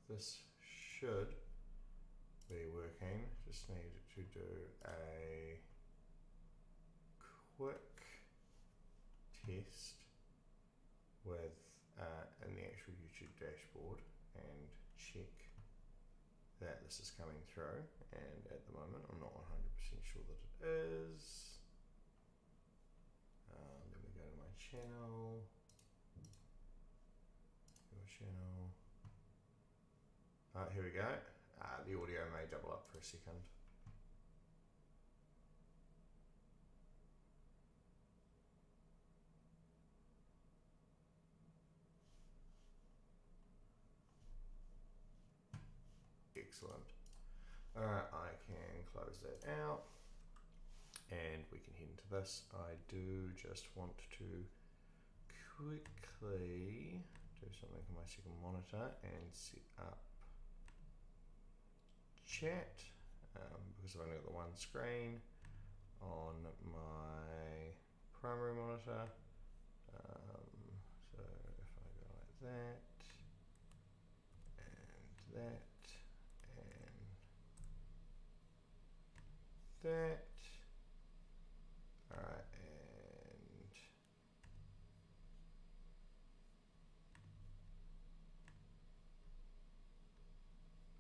this should be working. Just need to do a quick test with in the actual YouTube dashboard and check that this is coming through, and at the moment I'm not 100% sure that it is. Let me go to my channel, your channel. Here we go. The audio may double up for a second. Excellent. Alright, I can close that out and we can head into this. I do just want to quickly do something on my second monitor and set up chat because I've only got the one screen on my primary monitor. So if I go like that and that and that, alright, and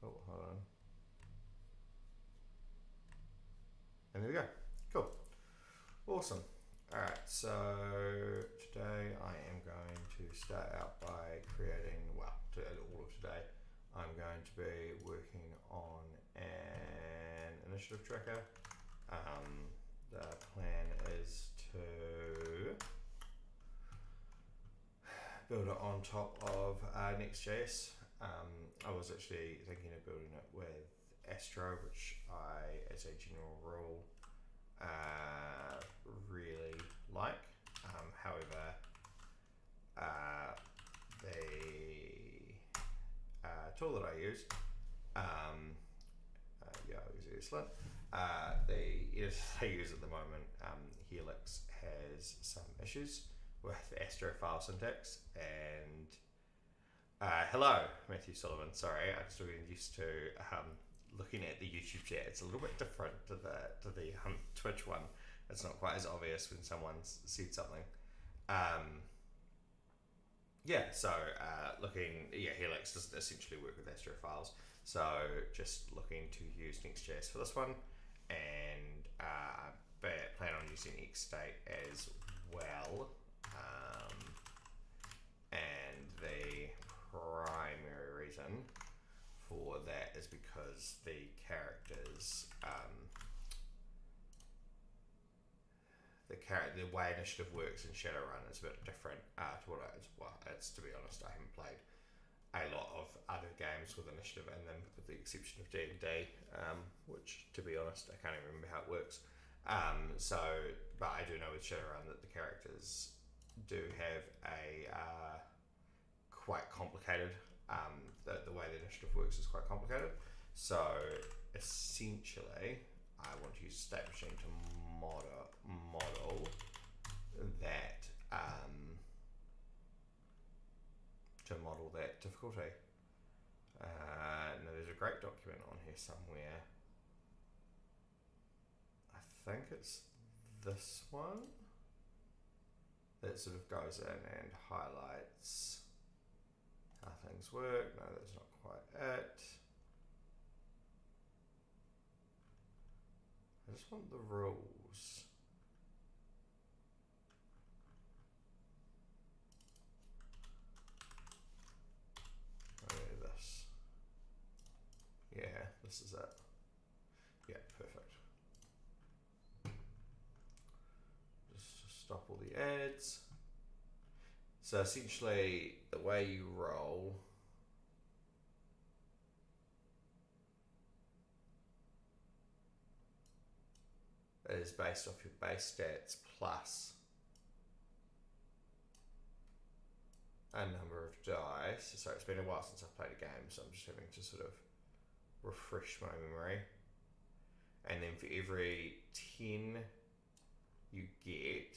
oh, hold on. And there we go. Cool. Awesome. Alright, so today I am going to start out by creating, well, all of today, I'm going to be working on an initiative tracker. The plan is to build it on top of Next.js. I was actually thinking of building it with Astro, which I, as a general rule, really like. However, the tool that I use, yeah, I use excellent. The editor I use at the moment, Helix, has some issues with Astro file syntax, and hello, Matthew Sullivan. Sorry, I'm still getting used to looking at the YouTube chat. It's a little bit different to the Twitch one. It's not quite as obvious when someone's said something. Yeah, so Helix doesn't essentially work with Astro files. So just looking to use Next.js for this one, and plan on using Xstate as well. And the primary reason for that is because the characters, the way initiative works in Shadowrun is a bit different to what it is. Well, it's, to be honest, I haven't played a lot of other games with initiative in them, with the exception of D&D, which, to be honest, I can't even remember how it works. But I do know with Shadowrun that the characters do have a quite complicated, the way the initiative works is quite complicated. So essentially, I want to use State Machine to model that, difficulty. Now there's a great document on here somewhere. I think it's this one that sort of goes in and highlights how things work. No, that's not quite it. I just want the rules. Oh yeah, this. Yeah, this is it. Yeah, perfect. Just stop all the ads. So essentially, the way you roll is based off your base stats plus a number of dice. So it's been a while since I've played a game, so I'm just having to sort of refresh my memory. And then for every 10 you get,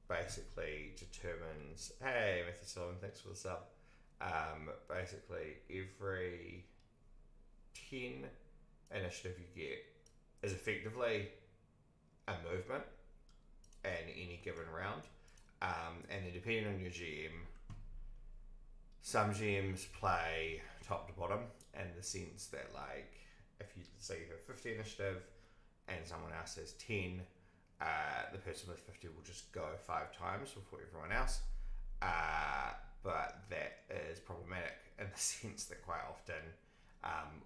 basically determines, hey, Matthew Sullivan, thanks for the sub, Basically, every 10 initiative you get is effectively a movement in any given round. And then depending on your GM, some GMs play top to bottom in the sense that, like, if you say you have 50 initiative and someone else has 10, the person with 50 will just go 5 times before everyone else. But that is problematic in the sense that quite often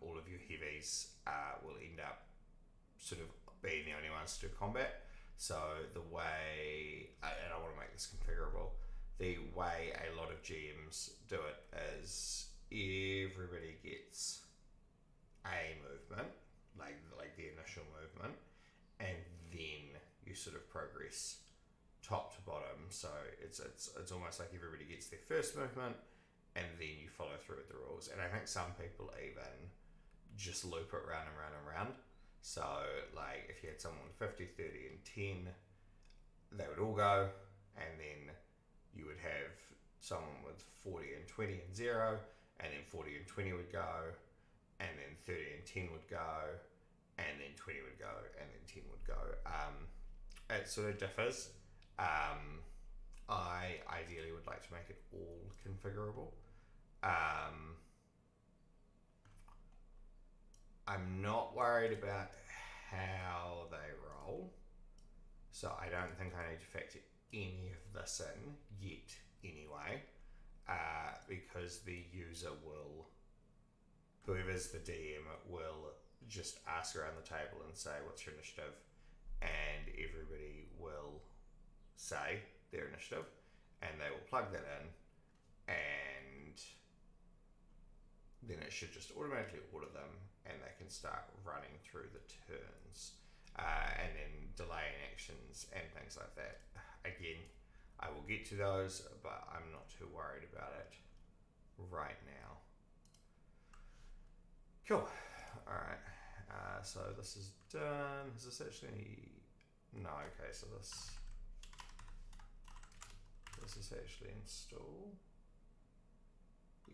all of your heavies will end up sort of being the only ones to do combat. So the way, and I want to make this configurable, the way a lot of GMs do it is everybody gets a movement, like the initial movement, and then you sort of progress top to bottom. So it's almost like everybody gets their first movement, and then you follow through with the rules. And I think some people even just loop it round and round and round. So, like, if you had someone 50, 30, and 10, they would all go, and then you would have someone with 40 and 20 and 0, and then 40 and 20 would go, and then 30 and 10 would go, and then 20 would go, and then 10 would go. It sort of differs. I ideally would like to make it all configurable. I'm not worried about how they roll, so I don't think I need to factor any of this in yet anyway, because the user will, whoever's the DM, will just ask around the table and say, what's your initiative? And everybody will say their initiative, and they will plug that in, and then it should just automatically order them, and they can start running through the turns, and then delaying actions and things like that. Again, I will get to those, but I'm not too worried about it right now. Cool. Alright, so this is done. Is this actually... No, okay, so this is actually install.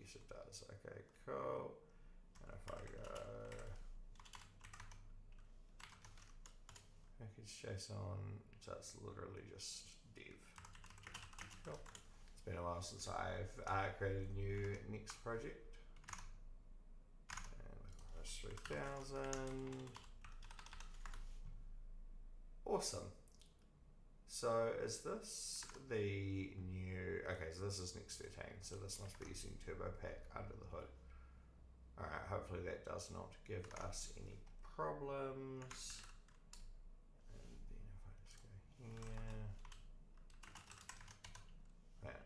Yes, it does. Okay, cool. And if I go package.json, so it's literally just div. Cool. It's been a while since I've created a new Next project. And 3000. Awesome. So is this the new... Okay, so this is Next 13, so this must be using TurboPack under the hood. Alright, hopefully that does not give us any problems. And then if I just go here... Man,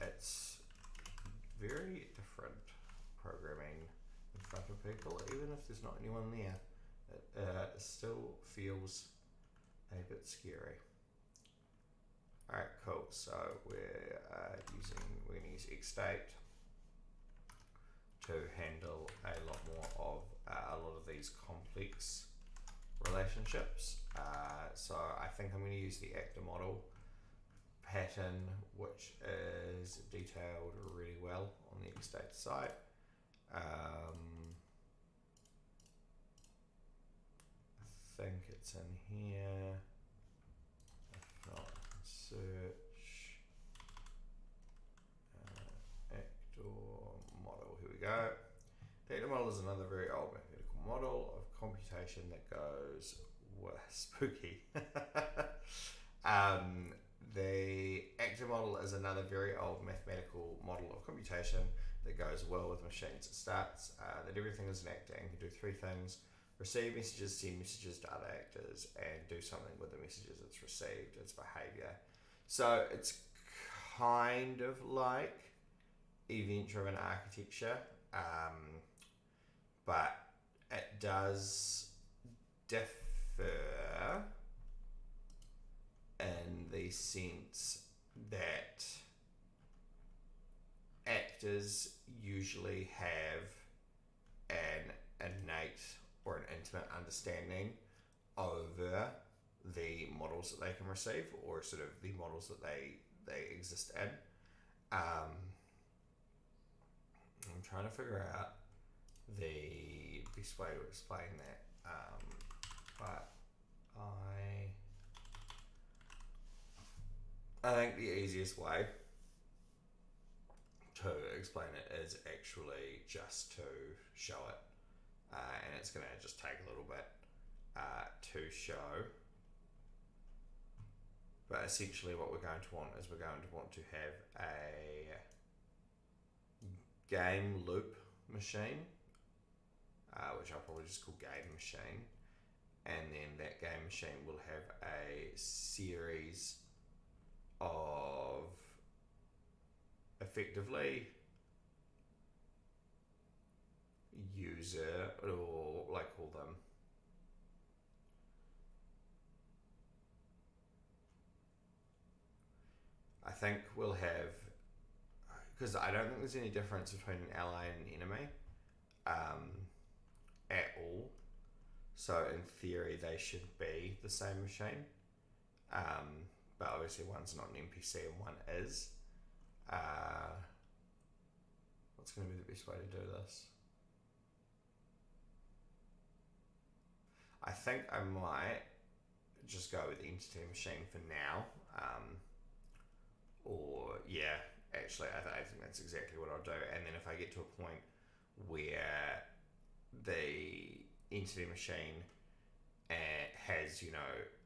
it's very different programming in front of people, even if there's not anyone there. It still feels a bit scary. Alright, cool. So we're going to use Xstate to handle a lot more of a lot of these complex relationships. So I think I'm going to use the actor model pattern, which is detailed really well on the Xstate site. I think it's in here. If not, search actor model. Here we go. The actor model is another very old mathematical model of computation that goes spooky. The actor model is another very old mathematical model of computation that goes well with machines. It starts that everything is an actor and can do 3 things: receive messages, send messages to other actors, and do something with the messages it's received, its behavior. So it's kind of like event-driven architecture, but it does differ in the sense that actors usually have an innate or an intimate understanding over the models that they can receive, or sort of the models that they exist in. trying to figure out the best way to explain that, but I think the easiest way to explain it is actually just to show it, and it's going to just take a little bit to show. But essentially what we're going to want is we're going to want to have a game loop machine, which I'll probably just call game machine, and then that game machine will have a series of effectively user, or what I call them, I think we'll have, because I don't think there's any difference between an ally and an enemy at all. So in theory, they should be the same machine. But obviously one's not an NPC and one is. What's going to be the best way to do this? I think I might just go with entity machine for now. Or yeah, actually I think that's exactly what I'll do. And then if I get to a point where the entity machine has, you know,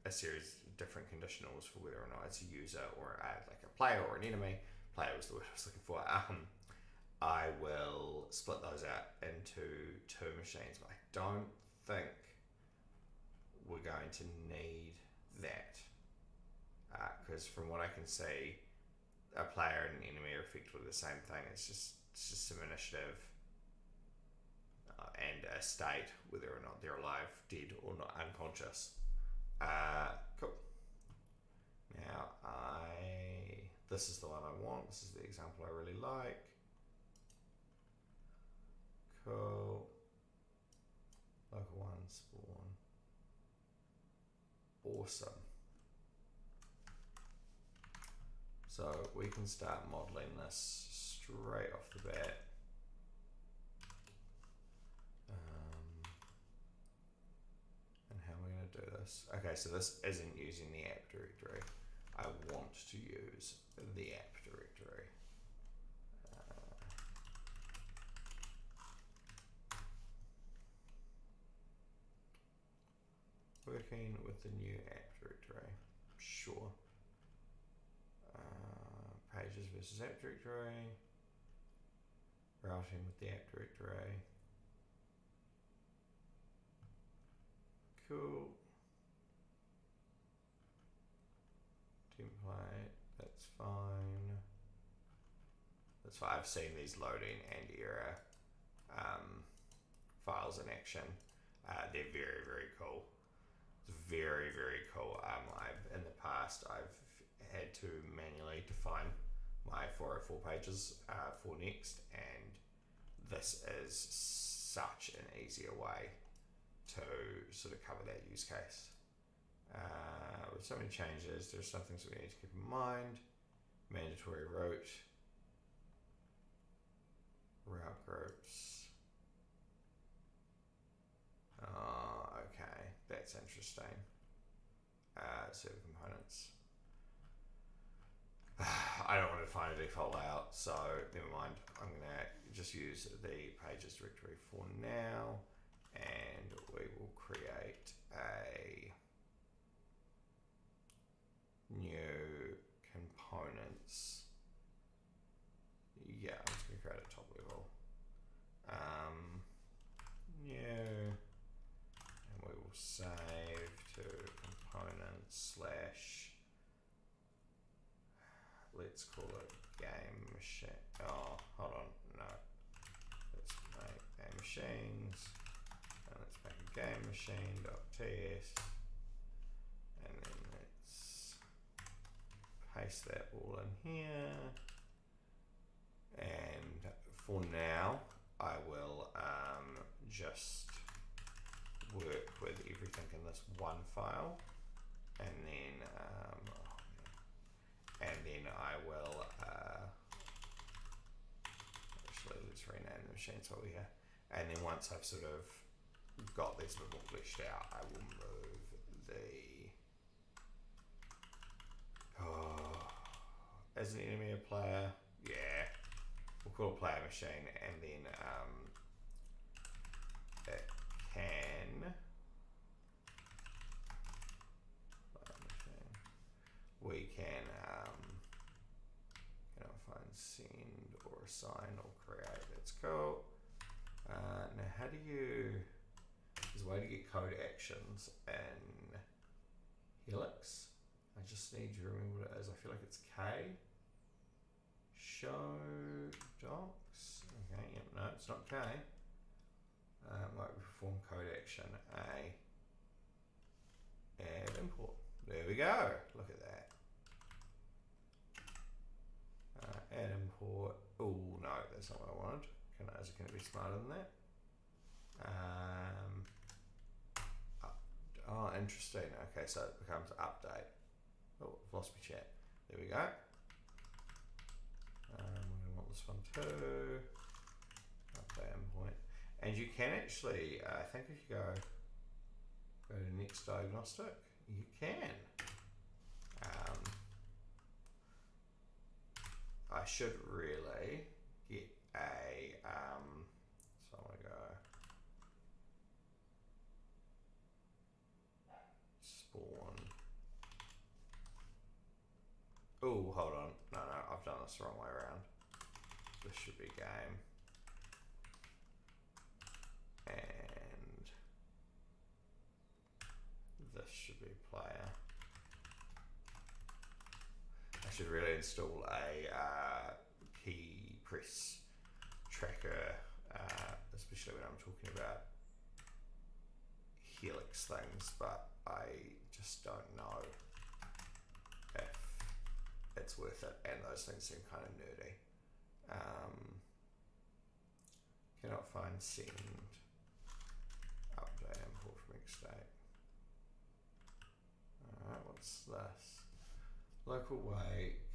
a series of different conditionals for whether or not it's a user or like a player or an enemy, player was the word I was looking for, I will split those out into two machines. But I don't think we're going to need that, because from what I can see, a player and an enemy are effectively the same thing. It's just some initiative and a state, whether or not they're alive, dead, or not unconscious. Cool. Now this is the one I want. This is the example I really like. Cool. Local one, spawn. Awesome. So we can start modeling this straight off the bat. And how am I going to do this? Okay, so this isn't using the app directory. I want to use the app directory. Working with the new app directory. Sure. Pages versus app directory. Routing with the app directory. Cool. Template, that's fine. That's fine. I've seen these loading and error files in action. They're very, very cool. It's very, very cool. In the past, I've had to manually define my 404 pages for Next, and this is such an easier way to sort of cover that use case. With so many changes, there's some things that we need to keep in mind. Mandatory route groups. Okay, that's interesting. Server components. I don't want to find a default layout, so never mind. I'm going to just use the pages directory for now, and we will create a new components. Yeah, I'm just going to create a top level. New, and we will save to components slash, let's call it game machine. Oh, hold on, no. Let's make game machines, and let's make a game machine.ts, and then let's paste that all in here. And for now, I will just work with everything in this one file, and then I will actually, let's rename the machines over here. And then once I've sort of got these a bit more fleshed out, I will move the as an enemy a player, yeah, we'll call a player machine, and then it can we can find send or assign or create. That's cool. Now how do you, there's a way to get code actions in Helix. I just need to remember what it is. I feel like it's K. Show docs. Okay, yep, no, it's not K. Like we perform code action A. Add import. There we go. Look at that. Add import. Oh no, that's not what I wanted. Can it be smarter than that? Oh, interesting. Okay, so it becomes update. Oh, I've lost my chat. There we go. We're going to want this one too. Update endpoint. And you can actually, I think if you go to Next Diagnostic, you can. I should really get a, so I'm going to go spawn. Oh, hold on. No, I've done this the wrong way around. This should be game. And this should be player. I should really install a key press tracker, especially when I'm talking about Helix things, but I just don't know if it's worth it, and those things seem kind of nerdy. Cannot find send update import from Xstate. Alright, what's this? Local wake.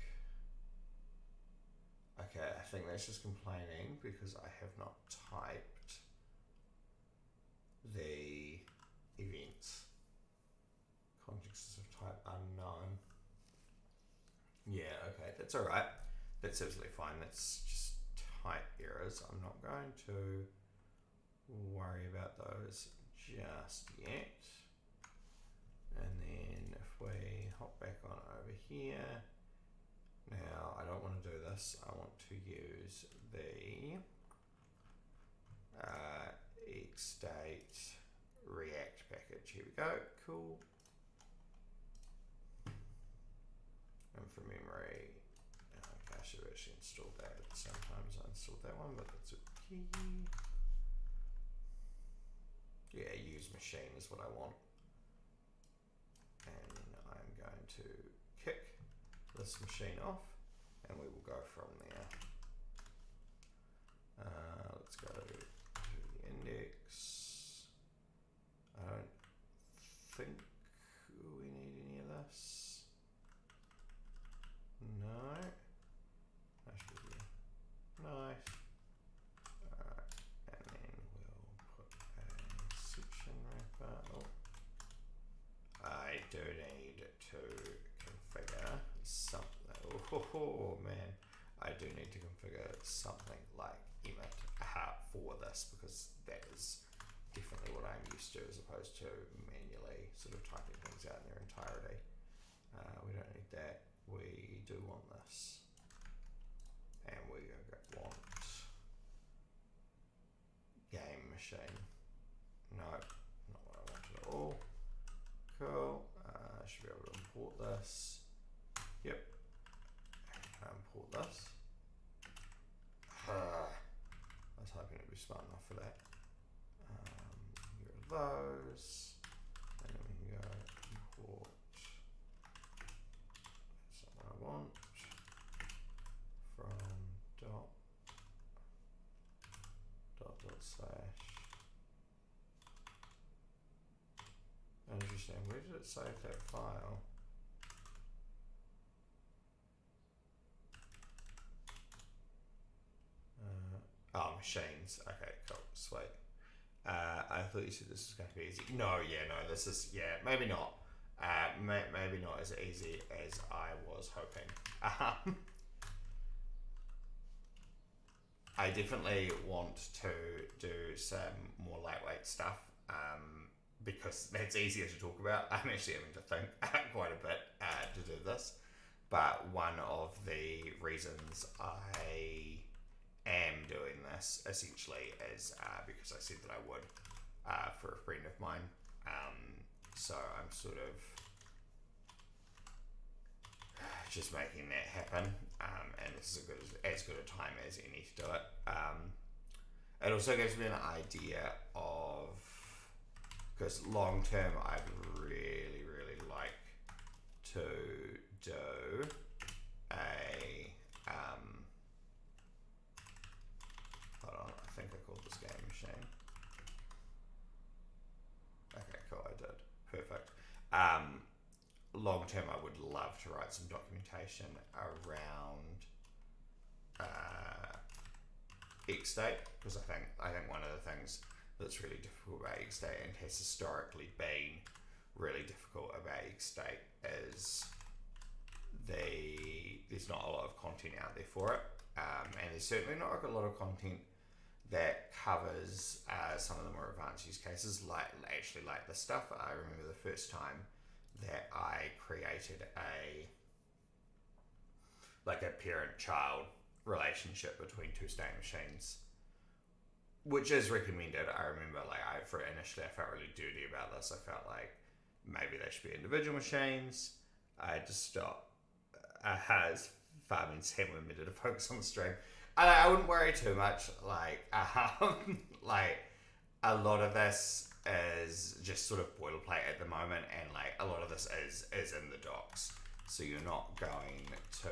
Okay, I think that's just complaining because I have not typed the events. Contexts of type unknown. Yeah, okay, that's alright. That's absolutely fine. That's just type errors. I'm not going to worry about those just yet. And then if we hop back on over here, now I don't want to do this. I want to use the Xstate React package. Here we go. Cool. And from memory, okay, I should have actually installed that at the same time as I installed that one, but that's okay. Yeah, use machine is what I want. And I'm going to kick this machine off, and we will go from there. Let's go to the index. I don't think we need any of this. No. That should be nice. Alright, and then we'll put a section wrapper. Oh. I do need to configure something. Oh man, I do need to configure something like emit for this, because that is definitely what I'm used to, as opposed to manually sort of typing things out in their entirety. We don't need that. We do want this, and we want game machine. No, not what I want at all. Cool. I should be able to import this. Yep. Import this. I was hoping it'd be smart enough for that. Here are those. And then we can go import. That's not what I want. From dot slash. Interesting. Where did it save that file? Oh, machines. Okay, cool, sweet. I thought you said this was going to be easy. No, this is, maybe not. Maybe not as easy as I was hoping. I definitely want to do some more lightweight stuff because that's easier to talk about. I'm actually having to think quite a bit to do this. But one of the reasons I am doing this essentially is because I said that I would for a friend of mine. So I'm sort of just making that happen, and this is as good a time as any to do it. It also gives me an idea of, because long term I'd really, really like to do a hold on, I think I called this game machine. Okay, cool, I did. Perfect. Long term, I would love to write some documentation around Xstate, because I think one of the things that's really difficult about Xstate and has historically been really difficult about Xstate is there's not a lot of content out there for it, and there's certainly not a lot of content that covers some of the more advanced use cases, like this stuff. I remember the first time that I created a parent-child relationship between two state machines, which is recommended. I remember initially I felt really dirty about this. I felt like maybe they should be individual machines. I had to stop. As Farming Sam admitted to focus on the stream. I wouldn't worry too much. A lot of this is just sort of boilerplate at the moment, and a lot of this is in the docs, so you're not going to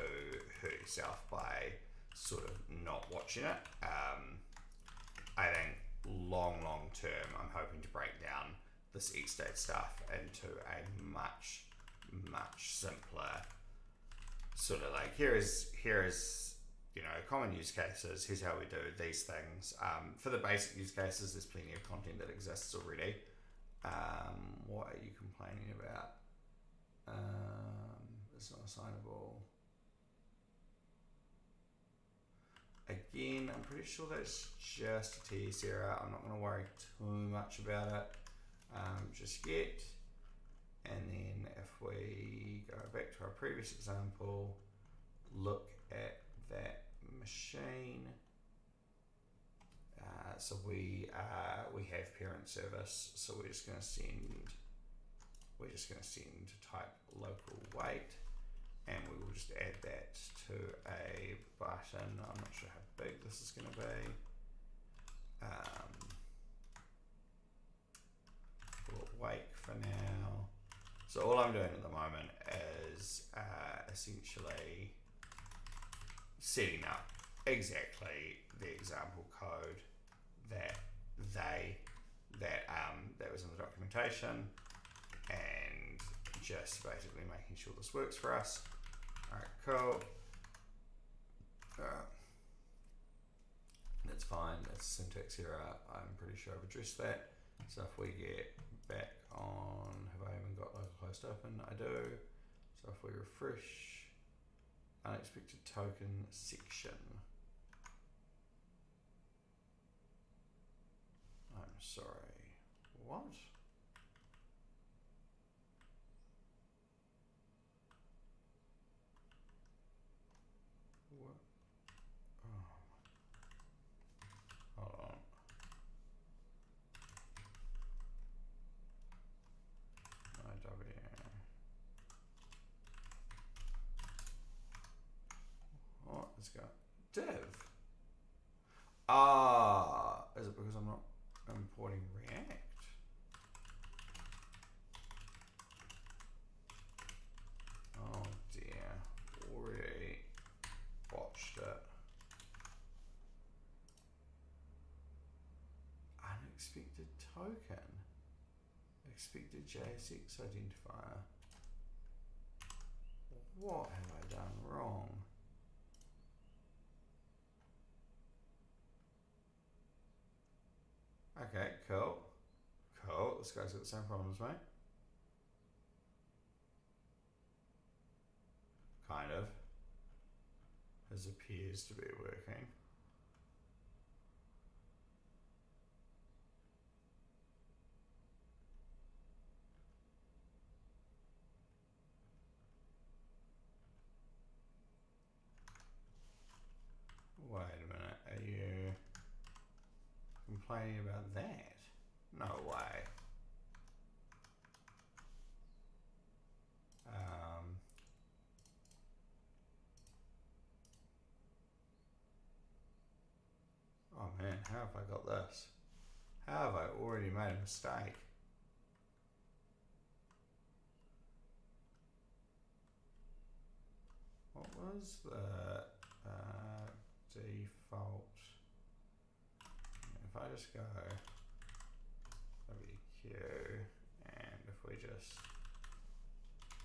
hurt yourself by sort of not watching it. I think long term, I'm hoping to break down this Xstate stuff into a much simpler sort of here is common use cases. Here's how we do these things. For the basic use cases, there's plenty of content that exists already. What are you complaining about? It's not assignable. Again, I'm pretty sure that's just a TS error. I'm not going to worry too much about it just yet. And then if we go back to our previous example, look at that machine. So we have parent service. So we're just going to send type local weight, and we will just add that to a button. I'm not sure how big this is going to be. We'll wait for now. So all I'm doing at the moment is essentially setting up exactly the example code that was in the documentation, and just basically making sure this works for us. All right, cool. That's fine. That's a syntax error. I'm pretty sure I've addressed that. So if we get back on, have I even got localhost open? I do. So if we refresh, unexpected token section. I'm sorry. What? What? Oh. Hold on. What? Let's go. Div. Is it because I'm not importing React? Oh dear, already botched it. Unexpected token. Expected JSX identifier. What have I done wrong? Okay, cool. Cool. This guy's got the same problem as me. Kind of. His appears to be working. Wait a minute, are you complaining about that? No way. Oh man, how have I got this? How have I already made a mistake? What was the default? If I just go WQ, and if we just,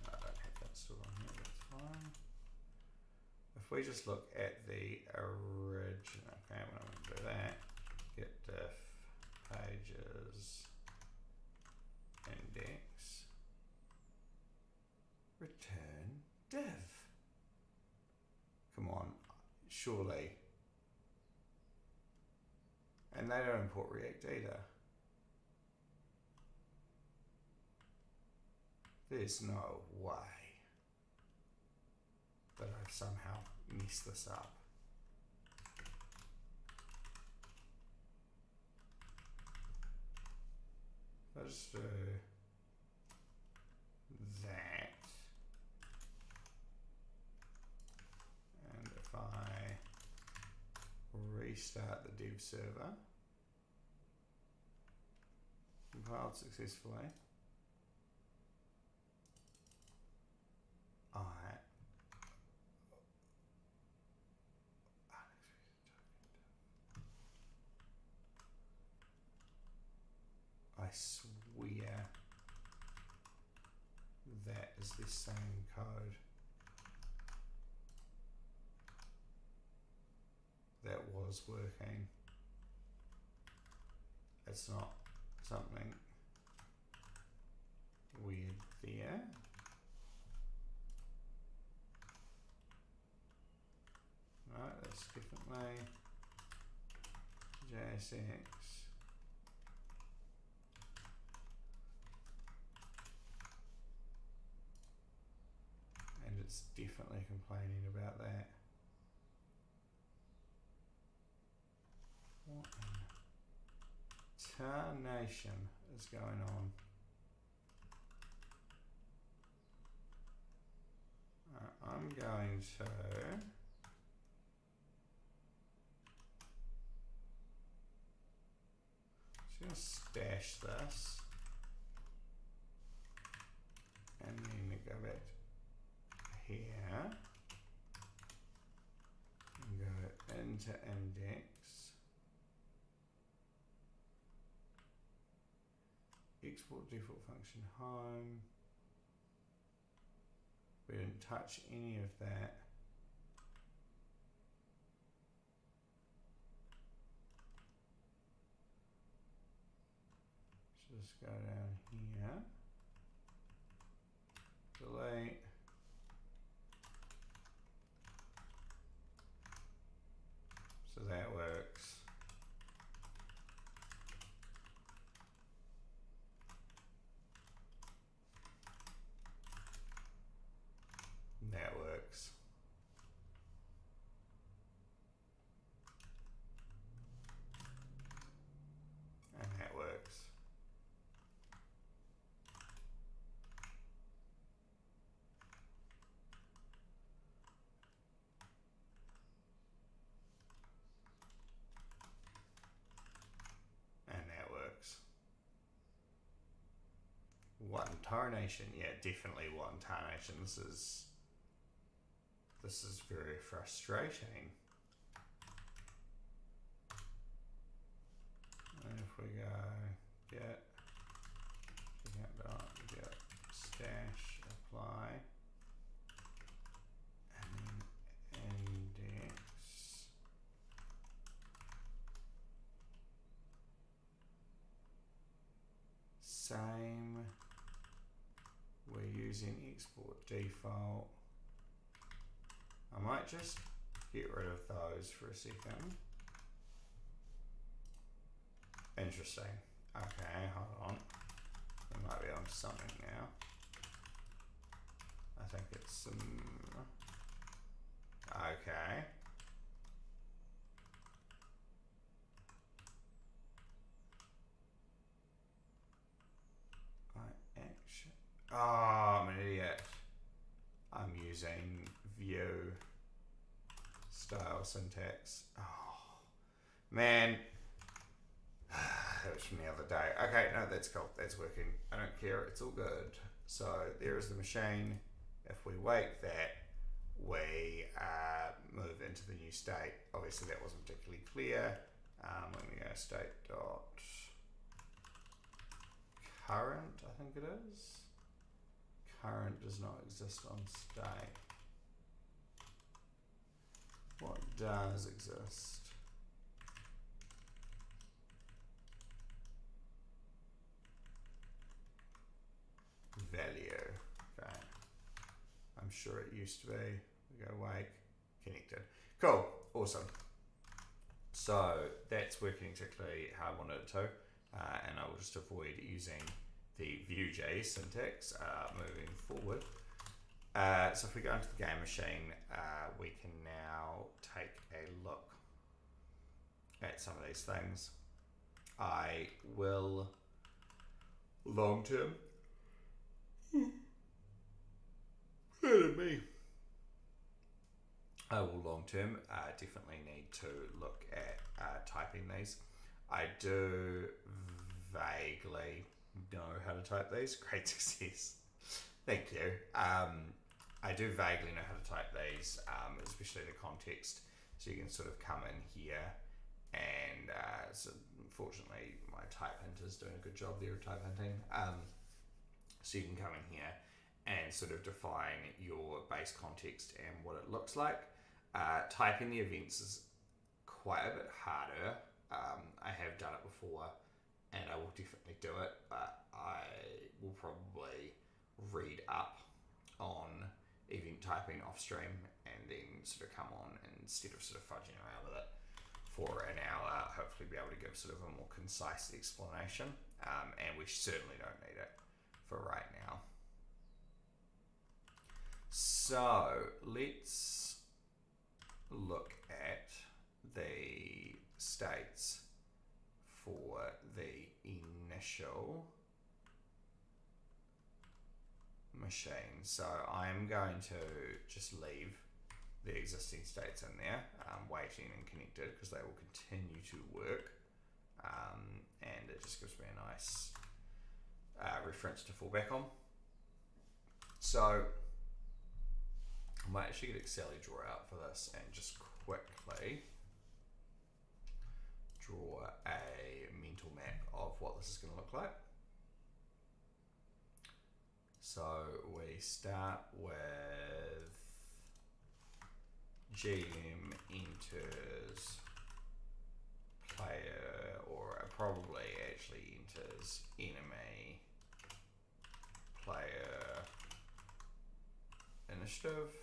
I don't have that still on here, that's fine. If we just look at the original, okay, when I'm going to do that, get diff pages index, return div. Come on, surely. And they don't import React either. There's no way that I've somehow messed this up. Let's do that. And if I restart the dev server, compiled successfully, I swear that is the same code that was working. It's not something weird there. No, that's definitely JSX. And it's definitely complaining about that. What in tarnation is going on? I'm going to just stash this and then go back here and go into index, export default function home. We didn't touch any of that. Just go down here, delete, so that works. That works. And that works. And that works. One tarnation, yeah, definitely one tarnation. This is very frustrating. And if we go get stash apply and then index, same. We're using export default. I might just get rid of those for a second. Interesting. Okay, hold on. We might be on something now. I think it's some. Okay. Oh, I'm an idiot. I'm using view style syntax. Oh, man. That was from the other day. Okay, no, that's cool. That's working. I don't care. It's all good. So there is the machine. If we wake that, we move into the new state. Obviously, that wasn't particularly clear. Let me go state dot current, I think it is. Current does not exist on state. What does exist? Value. Okay. I'm sure it used to be. We go wake, connected. Cool. Awesome. So that's working exactly how I wanted it to. And I will just avoid using the Vue.js syntax moving forward. So if we go into the game machine, we can now take a look at some of these things. I will long term. Pardon me. I will long term definitely need to look at typing these. I do vaguely know how to type these. Great success. Thank you. I do vaguely know how to type these, especially the context. So you can sort of come in here and so unfortunately my type hint is doing a good job there of type hinting. So you can come in here and sort of define your base context and what it looks like. Typing the events is quite a bit harder. I have done it before and I will definitely do it, but I will probably read up on event typing off stream and then sort of come on and instead of sort of fudging around with it for an hour, hopefully be able to give sort of a more concise explanation. And we certainly don't need it for right now. So let's look at the states for the initial machine. So I'm going to just leave the existing states in there, waiting and connected, because they will continue to work. And it just gives me a nice reference to fall back on. So I might actually get Excel draw out for this and just quickly draw a mental map of what this is going to look like. So we start with GM enters player, or probably actually enters enemy player initiative,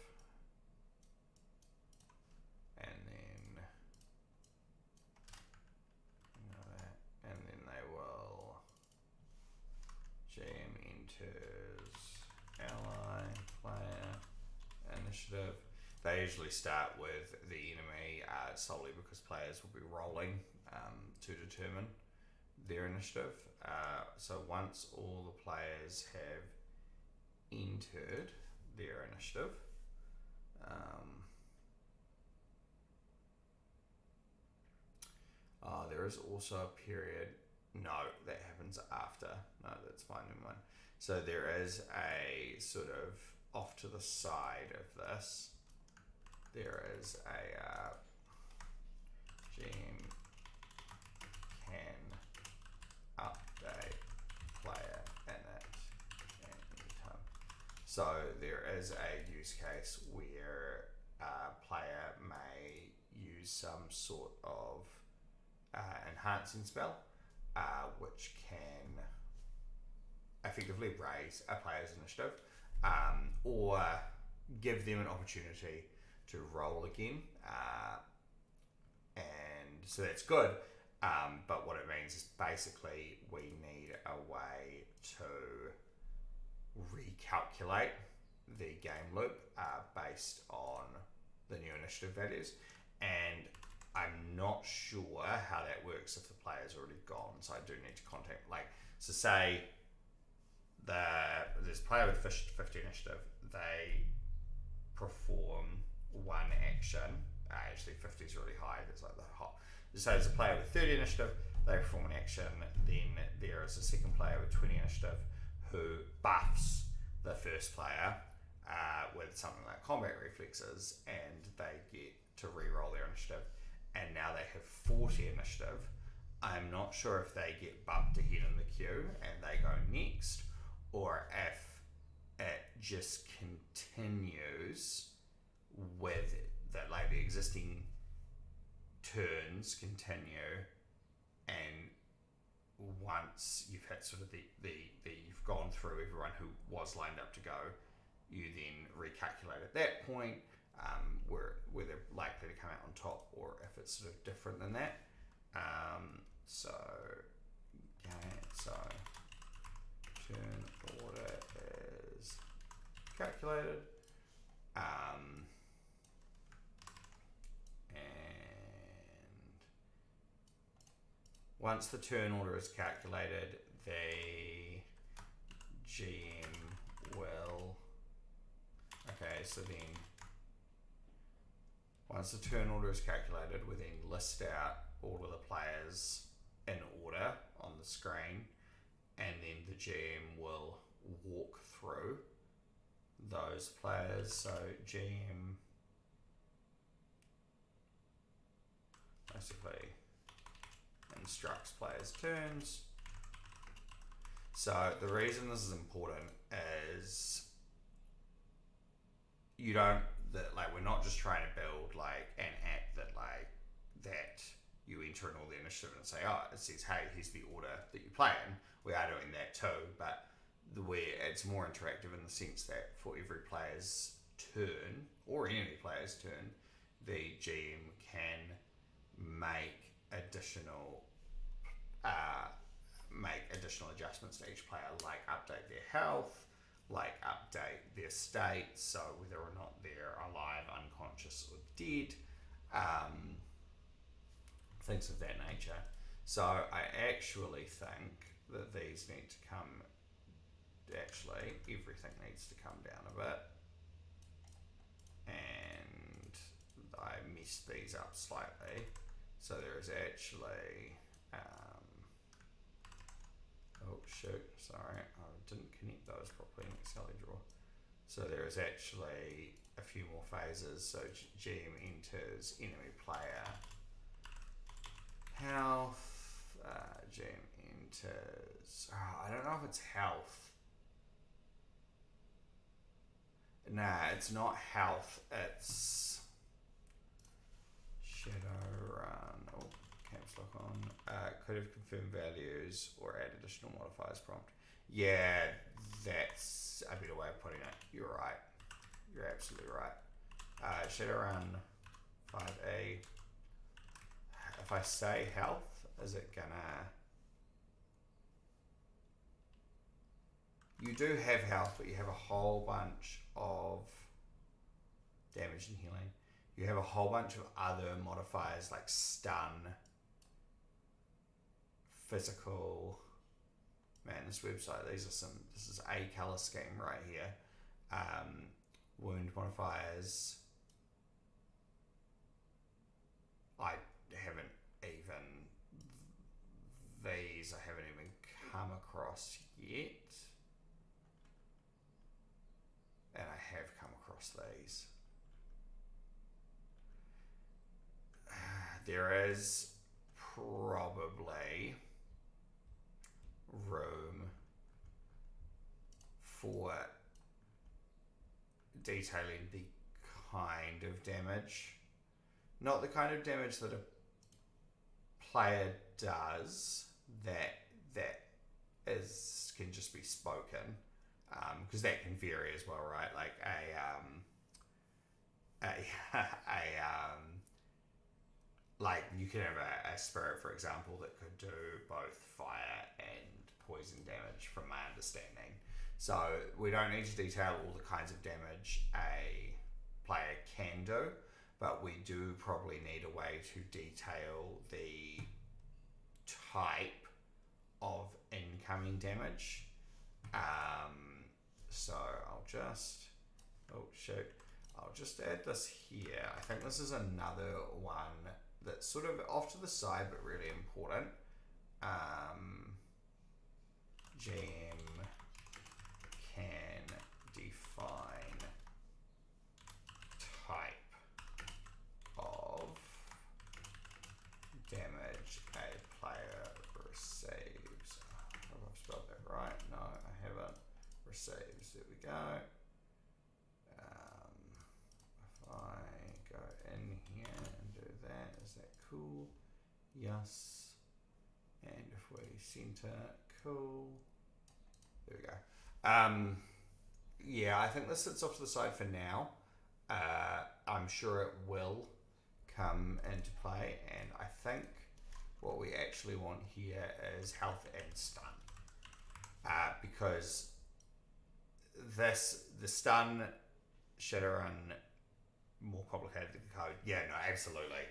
and then and then they will GM enters ally player initiative. They usually start with the enemy solely because players will be rolling to determine their initiative. So once all the players have entered their initiative, there is also a period. No, that happens after. No, that's fine. Never mind. So there is a sort of off to the side of this. There is a GM can update player init at any time. So there is a use case where a player may use some sort of enhancing spell, which can effectively raise a player's initiative, or give them an opportunity to roll again, and so that's good. But what it means is basically we need a way to recalculate the game loop based on the new initiative values, and I'm not sure how that works if the player's already gone, so I do need to contact, so say there's a player with 50 initiative, they perform one action, actually 50 is really high, there's like the hot, so there's a player with 30 initiative, they perform an action, then there is a second player with 20 initiative who buffs the first player with something like combat reflexes, and they get to re-roll their initiative, and now they have 40 initiative. I'm not sure if they get bumped ahead in the queue and they go next, or if it just continues with that, like the existing turns continue, and once you've hit sort of the you've gone through everyone who was lined up to go, you then recalculate at that point where they're likely to come out on top, or if it's sort of different than that. So turn order is calculated, and once the turn order is calculated, the GM will, so then once the turn order is calculated, we then list out all of the players in order on the screen, and then the GM will walk through those players. So GM basically instructs players' turns. So the reason this is important is we're not just trying to build like an app that you enter in all the initiative and say, it says, hey, here's the order that you play in. We are doing that too, but it's more interactive in the sense that for every player's turn, or any player's turn, the GM can make additional adjustments to each player, like update their health, like update their state, so whether or not they're alive, unconscious, or dead, things of that nature. So I actually think that these need to come, everything needs to come down a bit, and I messed these up slightly. So there is actually, oh shoot, sorry, I didn't connect those properly in Excel drawer. So there is actually a few more phases. So GM enters enemy player health, GM enters, I don't know if it's health. Nah, it's not health, it's Shadowrun. Oh, caps lock on. Could have confirmed values or add additional modifiers prompt. Yeah, that's a better way of putting it. You're right. You're absolutely right. Shadowrun 5A. If I say health, is it gonna... You do have health, but you have a whole bunch of damage and healing. You have a whole bunch of other modifiers like stun, physical. Man, this website, this is a color scheme right here. Wound modifiers. I haven't even come across yet. And I have come across these. There is probably room for detailing the kind of damage, not the kind of damage that a player does that is can just be spoken, because that can vary as well, right? Like like you can have a spirit, for example, that could do both fire and poison damage, from my understanding. So we don't need to detail all the kinds of damage a player can do, but we do probably need a way to detail the type of incoming damage. So I'll just add this here. I think this is another one that's sort of off to the side but really important. GM can define type of damage a player receives. Have I spelled that right? No, I haven't. Receives. There we go. If I go in here and do that, is that cool? Yes. And if we center, cool. There we go. Yeah, I think this sits off to the side for now. I'm sure it will come into play, and I think what we actually want here is health and stun, because the stun Shadowrun more complicated than code. Yeah, no, absolutely,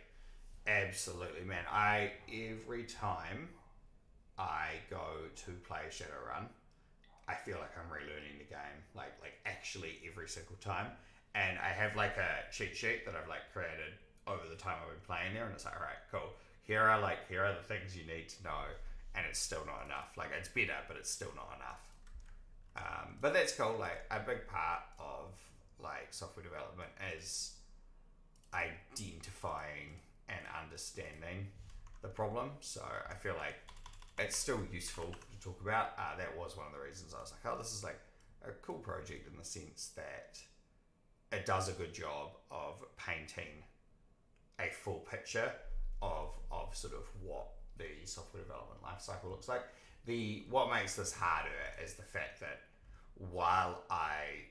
man. Every time I go to play Shadowrun, I feel like I'm relearning the game, like actually every single time. And I have like a cheat sheet that I've like created over the time I've been playing there, and it's like, all right, cool. Here are the things you need to know, and it's still not enough. Like, it's better, but it's still not enough. But that's cool. Like, a big part of like software development is identifying and understanding the problem. So I feel like it's still useful to talk about. That was one of the reasons I was like, oh, this is like a cool project in the sense that it does a good job of painting a full picture of sort of what the software development lifecycle looks like. What makes this harder is the fact that while I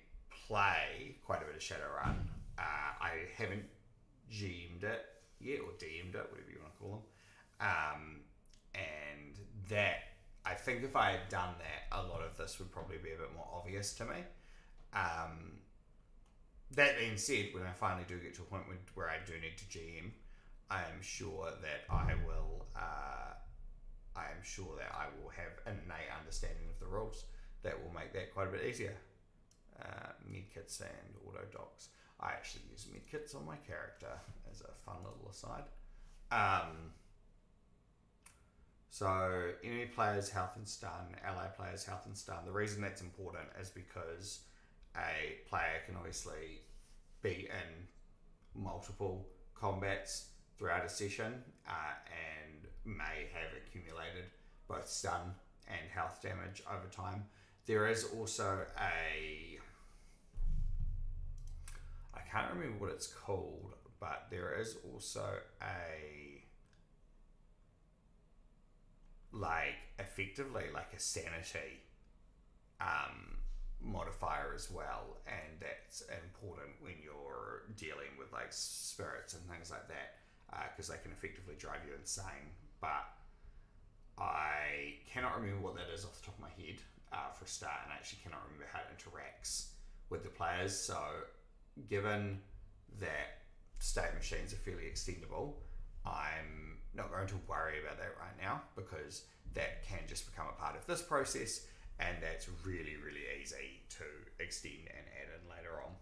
play quite a bit of Shadowrun, I haven't GM'd it yet, or DM'd it, whatever you want to call them. And that, I think if I had done that, a lot of this would probably be a bit more obvious to me. That being said, when I finally do get to a point where I do need to GM, I am sure that I will have an innate understanding of the rules that will make that quite a bit easier. Medkits and auto docs. I actually use medkits on my character as a fun little aside. So enemy players' health and stun, ally players' health and stun. The reason that's important is because a player can obviously be in multiple combats throughout a session, and may have accumulated both stun and health damage over time. There is also I can't remember what it's called, but there is also effectively like a sanity modifier as well, and that's important when you're dealing with like spirits and things like that, because they can effectively drive you insane. But I cannot remember what that is off the top of my head for a start, and I actually cannot remember how it interacts with the players. So given that state machines are fairly extendable, I'm not going to worry about that right now, because that can just become a part of this process, and that's really, really easy to extend and add in later on.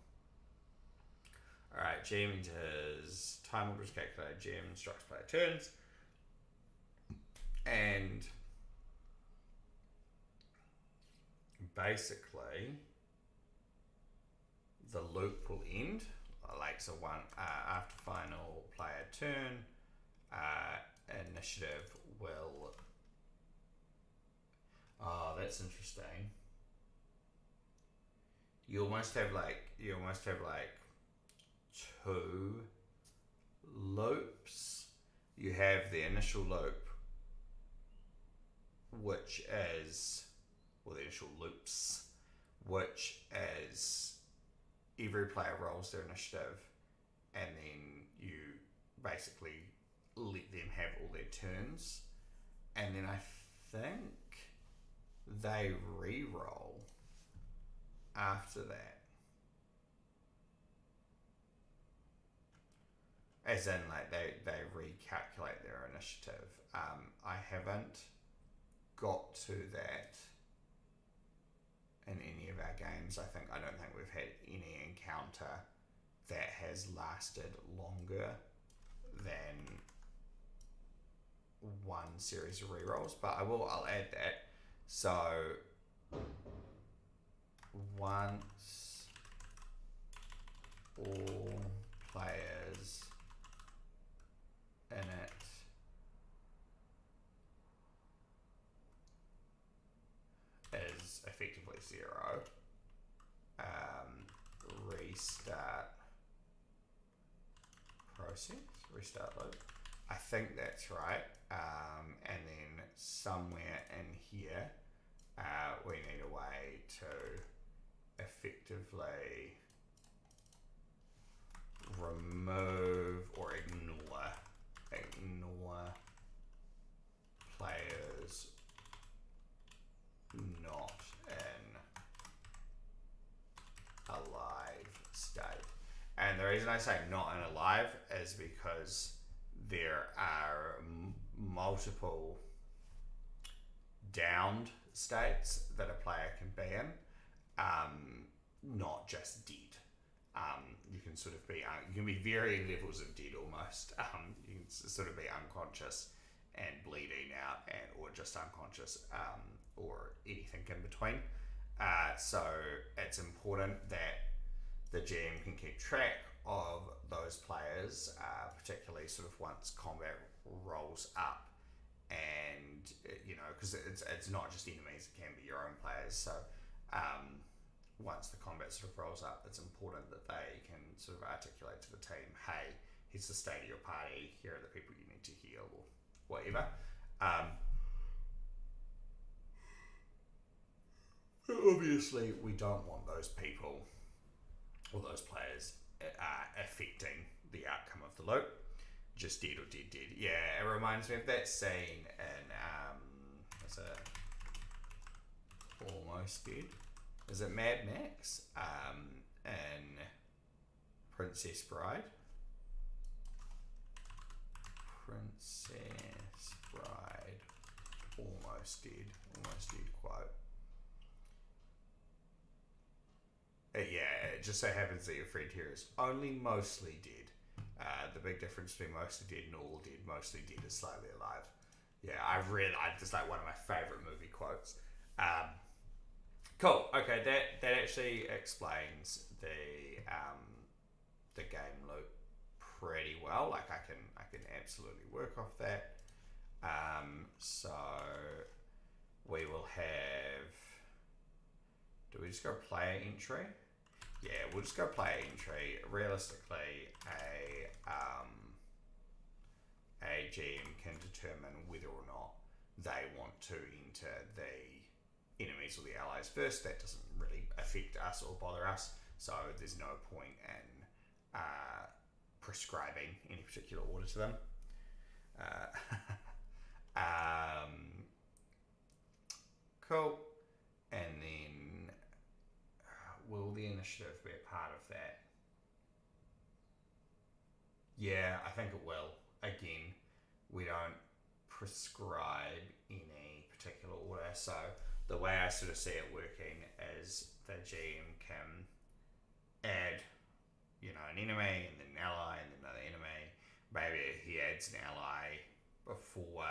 Alright, GM enters time order is calculated, GM instructs player turns, and basically the loop will end, like so one after final player turn, initiative will. Oh, that's interesting. You almost have like two loops. You have the initial loop, which is or the initial loops, which is every player rolls their initiative, and then you basically let them have all their turns, and then I think they re-roll after that. As in, like, they recalculate their initiative. I haven't got to that in any of our games. I don't think we've had any encounter that has lasted longer than one series of rerolls, but I'll add that. So once all players in it is effectively 0, restart process, restart loop. I think that's right. And then somewhere in here, we need a way to effectively remove or ignore players not in a live state. And the reason I say not in a live is because there are multiple downed states that a player can be in, not just dead. You can sort of be, you can be varying levels of dead almost. You can sort of be unconscious and bleeding out, or just unconscious, or anything in between. So it's important that the GM can keep track of those players, particularly sort of once combat rolls up, and because it's not just enemies, it can be your own players. So once the combat sort of rolls up, it's important that they can sort of articulate to the team, hey, here's the state of your party, here are the people you need to heal, or whatever. Obviously, we don't want those people or those players affecting the outcome of the loop. Just dead or dead. Yeah, it reminds me of that scene in is it Almost Dead? Is it Mad Max? In Princess Bride? Princess Bride. Almost Dead quote. Yeah, it just so happens that your friend here is only mostly dead. The big difference between mostly dead and all dead, mostly dead is slightly alive. Yeah, I just like one of my favorite movie quotes. Cool. Okay, that actually explains the game loop pretty well. Like I can absolutely work off that. So we will have. Do we just go player entry? Yeah, we'll just go player entry. Realistically, a GM can determine whether or not they want to enter the enemies or the allies first. That doesn't really affect us or bother us, so there's no point in prescribing any particular order to them. Cool. And then will the initiative be a part of that? Yeah, I think it will. Again, we don't prescribe any particular order, so the way I sort of see it working is the GM can add, an enemy and then an ally and then another enemy. Maybe he adds an ally before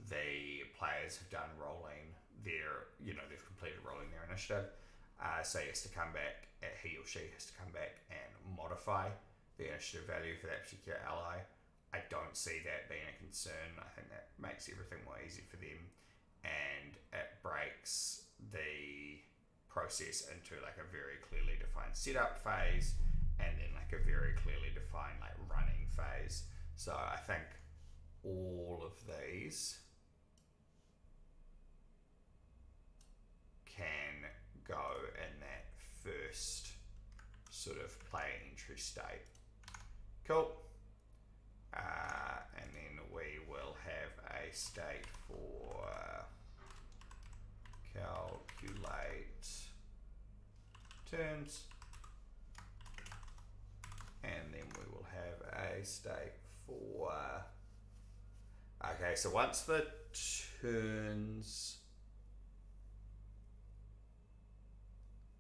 the players have done rolling they've completed rolling their initiative. So he has to come back, he or she has to come back and modify the initiative value for that particular ally. I don't see that being a concern. I think that makes everything more easy for them, and it breaks the process into like a very clearly defined setup phase and then like a very clearly defined like running phase. So I think all of these player entry state. Cool. And then we will have a state for calculate turns, and then we will have a state for okay, so once the turns,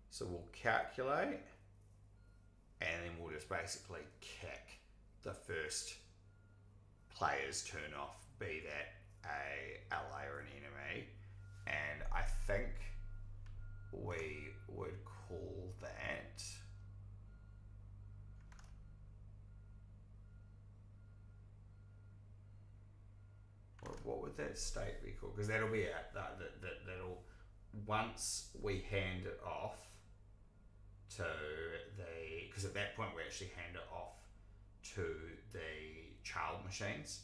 so we'll calculate, and then we'll just basically kick the first player's turn off, be that a ally or an enemy, and I think we would call that what would that state be called? Because that'll be it. That'll once we hand it off to the, because at that point we actually hand it off to the child machines,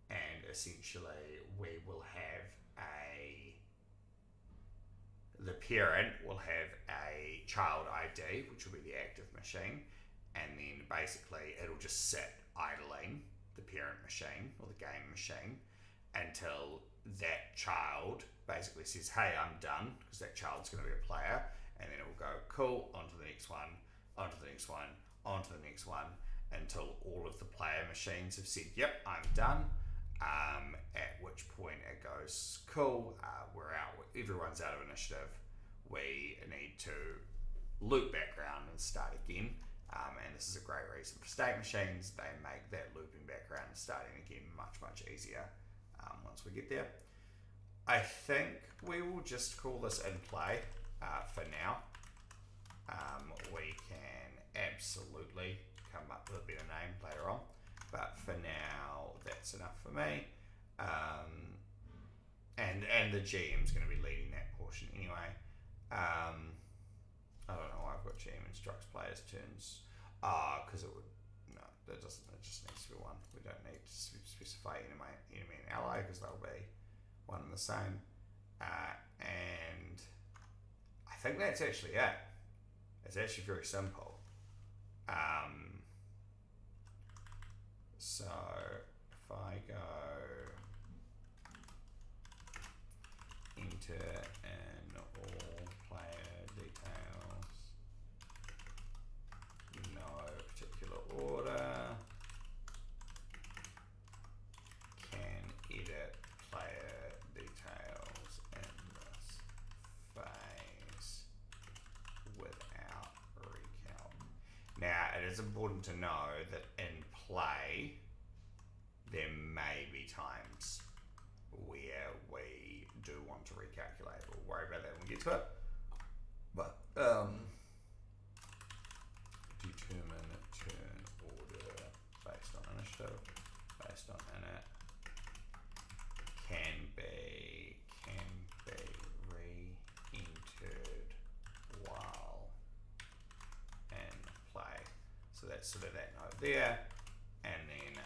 and essentially we will have the parent will have a child ID, which will be the active machine, and then basically it'll just sit idling, the parent machine or the game machine, until that child basically says, hey, I'm done, because that child's going to be a player, and then it will go, cool, on to the next one, on to the next one, on to the next one, until all of the player machines have said, yep, I'm done, at which point it goes, cool, we're out, everyone's out of initiative, we need to loop background and start again, and this is a great reason for state machines. They make that looping background and starting again much easier once we get there. I think we will just call this in play for now. We can absolutely come up with a better name later on, but for now that's enough for me. And the GM's going to be leading that portion anyway. I don't know why I've got GM instructs players turns. Because it would, no, that doesn't, it just needs to be one. We don't need to specify enemy and ally, because they'll be one and the same. And I think that's actually it. It's actually very simple. So if I go enter in all player details, no particular order, can edit player details in this phase without recount. Now, it is important to know that in play, there may be times where we do want to recalculate. We'll worry about that when we get to it. But determine turn order based on initiative, based on init, can be re-entered while in play. So that's sort of that note there, and then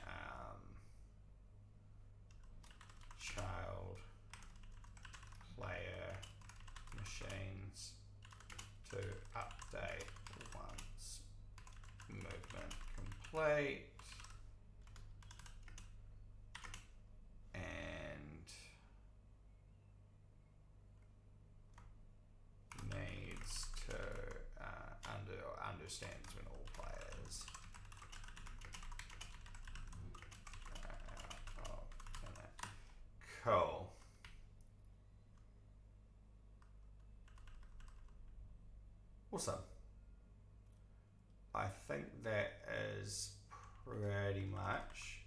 child player machines to update once movement complete, and needs to understands when all players cool. Awesome. I think that is pretty much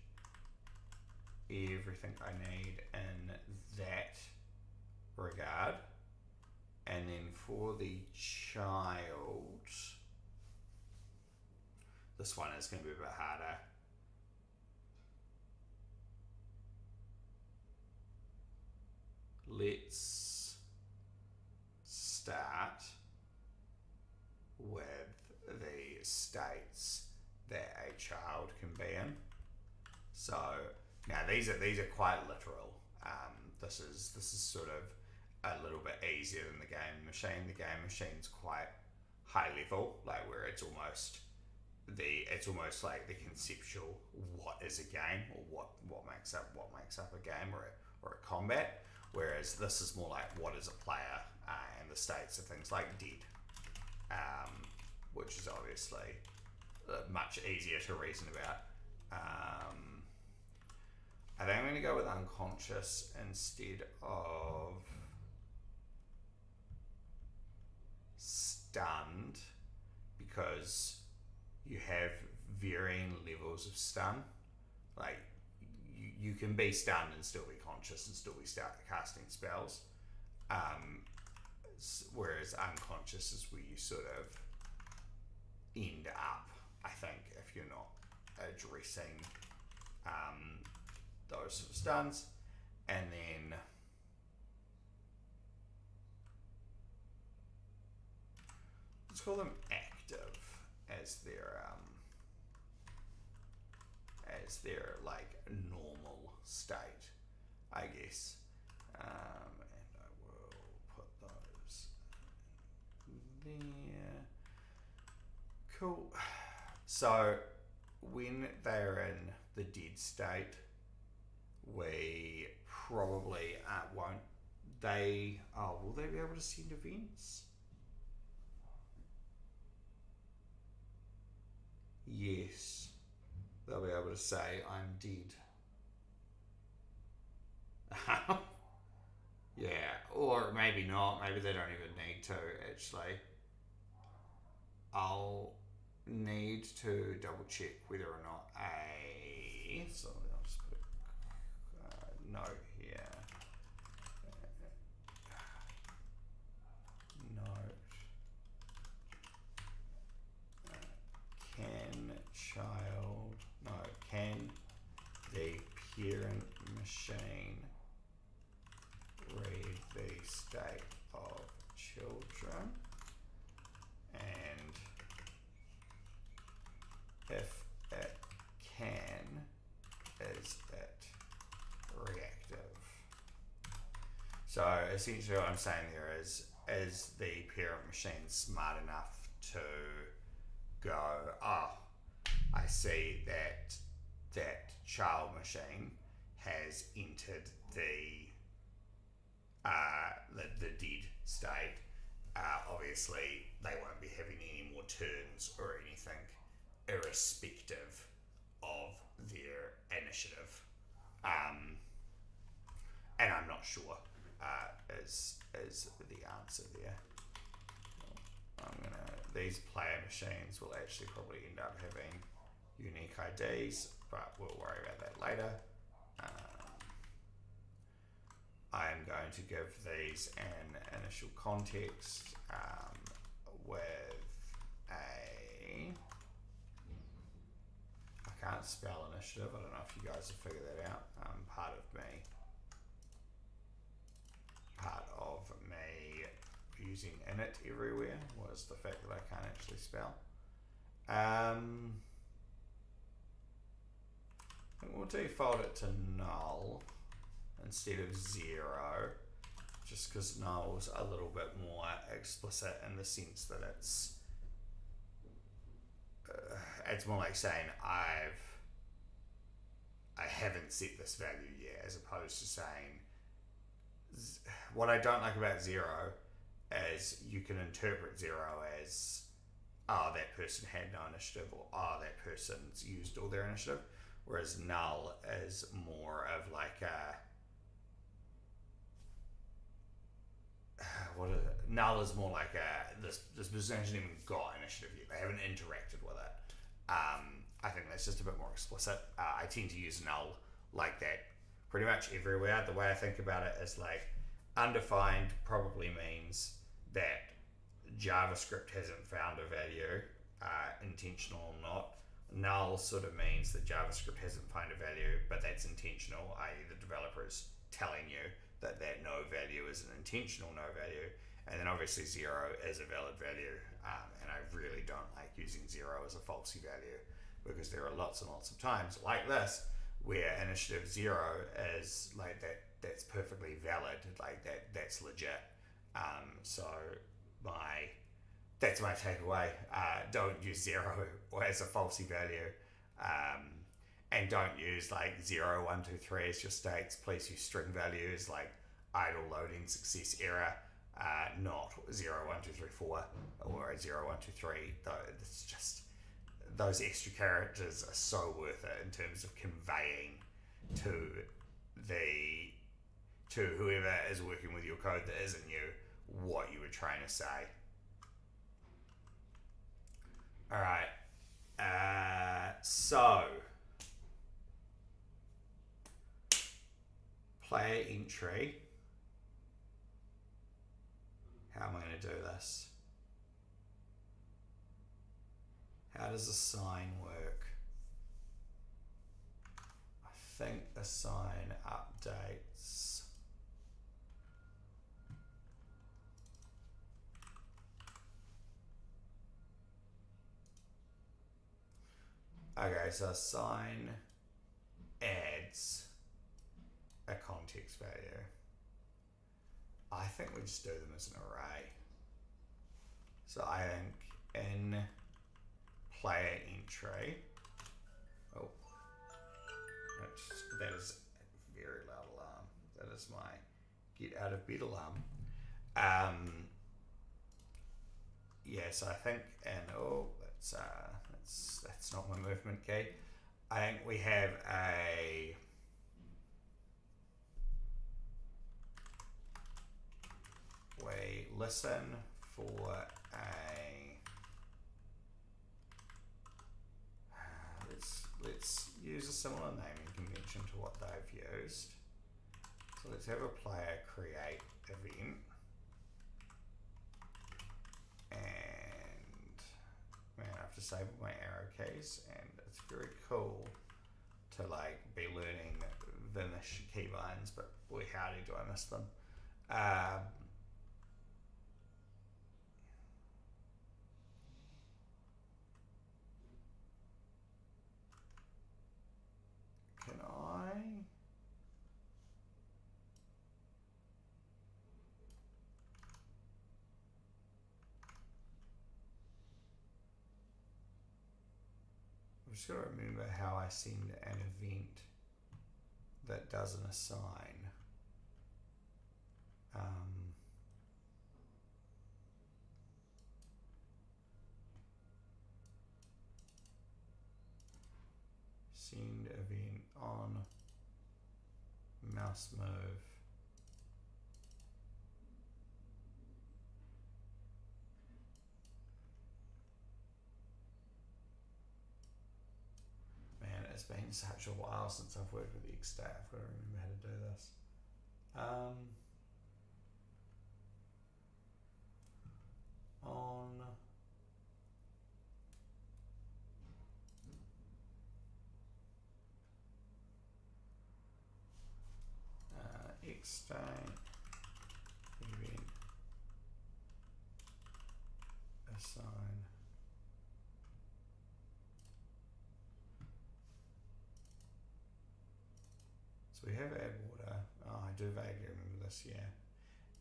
everything I need in that regard. And then for the child, this one is going to be a bit harder. Let's start with the states that a child can be in. So now these are quite literal. This is sort of a little bit easier than the game machine. The game machine's quite high level, like where it's almost it's almost like the conceptual what is a game, or what makes up a game, or a combat, whereas this is more like what is a player, and the states are things like dead, which is obviously much easier to reason about. I think I'm going to go with unconscious instead of stunned, because you have varying levels of stun. Like you can be stunned and still be conscious and still be casting spells, whereas unconscious is where you sort of end up, I think, if you're not addressing those sort of stuns. And then let's call them active as their like normal state, I guess. And I will put those there. Cool. So when they're in the dead state, we probably won't. Will they be able to send events? Yes, they'll be able to say I'm dead. Yeah, or maybe not. Maybe they don't even need to, actually. I'll need to double check whether or not so I'll just put a note here. Note. Can the parent machine read the state of children? And if it can, is it reactive? So essentially what I'm saying there is the parent machine smart enough to go, I see that child machine has entered the dead state. Obviously, they won't be having any more turns or anything, irrespective of their initiative. And I'm not sure is the answer there. These player machines will actually probably end up having unique IDs, but we'll worry about that later. I am going to give these an initial context with I can't spell initiative. I don't know if you guys have figured that out. Part of me using init everywhere was the fact that I can't actually spell. I think we'll default it to null instead of 0, just because null's a little bit more explicit in the sense that it's more like saying I haven't set this value yet, as opposed to saying, what I don't like about 0 is you can interpret 0 as, that person had no initiative, or that person's used all their initiative, whereas null is more of like null is more like this person hasn't even got initiative yet, they haven't interacted with it. I think that's just a bit more explicit. I tend to use null like that pretty much everywhere. The way I think about it is like undefined probably means that JavaScript hasn't found a value, intentional or not. Null sort of means that JavaScript hasn't found a value, but that's intentional, i.e. the developer is telling you that no value is an intentional no value. And then obviously 0 is a valid value, and I really don't like using 0 as a falsy value, because there are lots and lots of times like this where initiative 0 is like that's perfectly valid, like that's legit. So that's my takeaway. Don't use 0 as a falsy value. And don't use like 0, 1, 2, 3 as your states. Please use string values like idle loading success error, not 0, 1, 2, 3, 4 or 0, 1, 2, 3. Though it's just those extra characters are so worth it in terms of conveying to whoever is working with your code that isn't you what you were trying to say. All right. So player entry. How am I going to do this? How does assign work? I think assign updates. Okay, so assign adds a context value. I think we just do them as an array. So I think in player entry, oh, that is a very loud alarm. That is my get out of bed alarm. Yeah, so I think, and that's not my movement key. I think we have we listen for let's use a similar naming convention to what they've used. So let's have a player create event, and man, I have to save my arrow keys, and it's very cool to like be learning Vimish keybinds, but boy howdy do I miss them. Can I? I'm just going to remember how I send an event that doesn't assign. Send event on mouse move. Man, it's been such a while since I've worked with Xstate. I've got to remember how to do this. On Xstate event assign. So we have add water. Oh, I do vaguely remember this, yeah.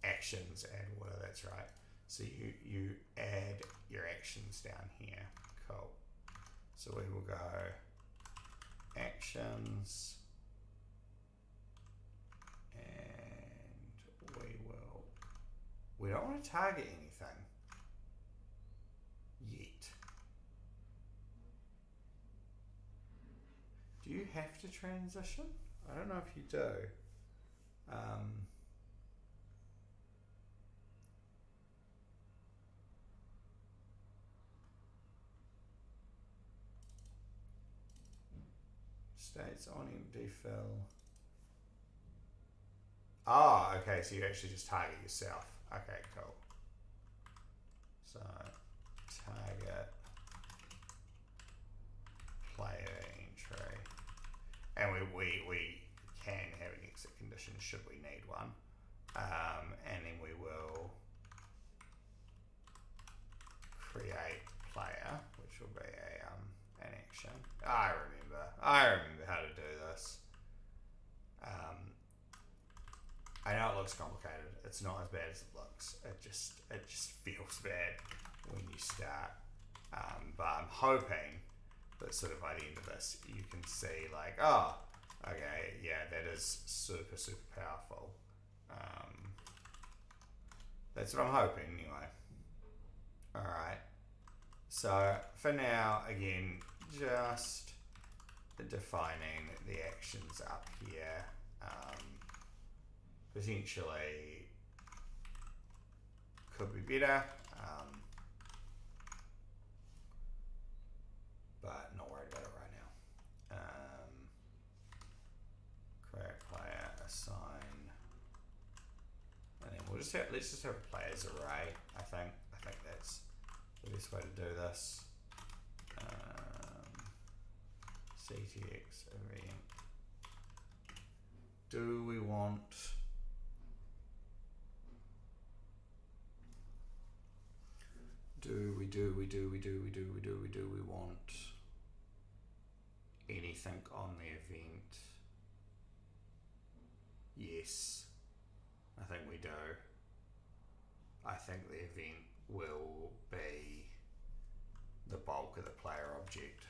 Actions add water, that's right. So you add your actions down here. Cool. So we will go actions, and we don't want to target anything yet. Do you have to transition? I don't know if you do. States on empty fill. Oh, okay, so you actually just target yourself. Okay, cool. So target player entry. And we can have an exit condition should we need one. And then we will create player, which will be an action. I remember how to do this. I know it looks complicated. It's not as bad as it looks. It just feels bad. when you start. But I'm hoping that sort of by the end of this, you can see like, oh, okay, yeah, that is super, super powerful. That's what I'm hoping anyway. All right. So for now, again, just defining the actions up here. Potentially could be better, but not worried about it right now. Create player, assign, and then we'll just have, let's just have a players array. I think that's the best way to do this. CTX event. Do we want we want anything on the event? Yes, I think we do. I think the event will be the bulk of the player object.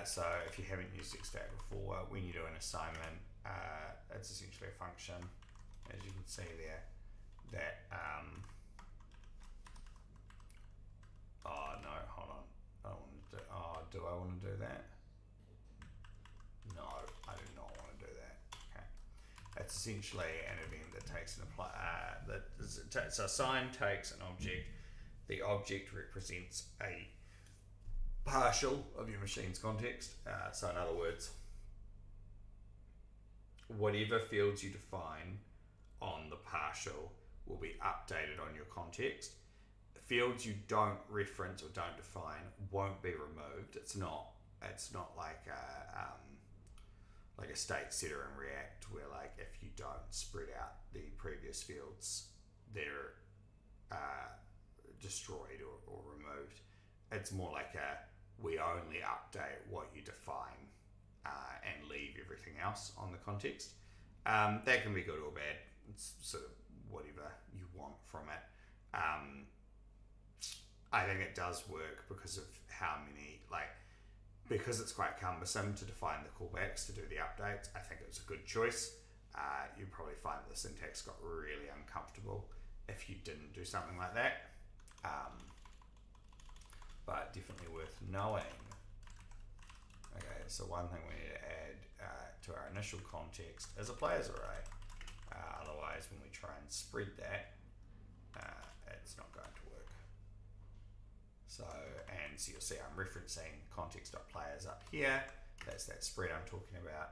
So if you haven't used Xstate before, when you do an assignment, it's essentially a function, as you can see there, that oh no, hold on, I don't want to do, oh, do I want to do that? No, I do not want to do that. Okay, it's essentially an event that takes an so assign takes an object. The object represents a partial of your machine's context. So in other words, whatever fields you define on the partial will be updated on your context. Fields you don't reference or don't define won't be removed. It's not like a state setter in React where like if you don't spread out the previous fields, they're destroyed or removed. It's more like we only update what you define and leave everything else on the context. That can be good or bad. It's sort of whatever you want from it. I think it does work because of how many, because it's quite cumbersome to define the callbacks to do the updates. I think it was a good choice. You'd probably find the syntax got really uncomfortable if you didn't do something like that. But definitely worth knowing. Okay, so one thing we need to add to our initial context is a players array. Otherwise, when we try and spread that, it's not going to work. So you'll see I'm referencing context.players up here. That's that spread I'm talking about.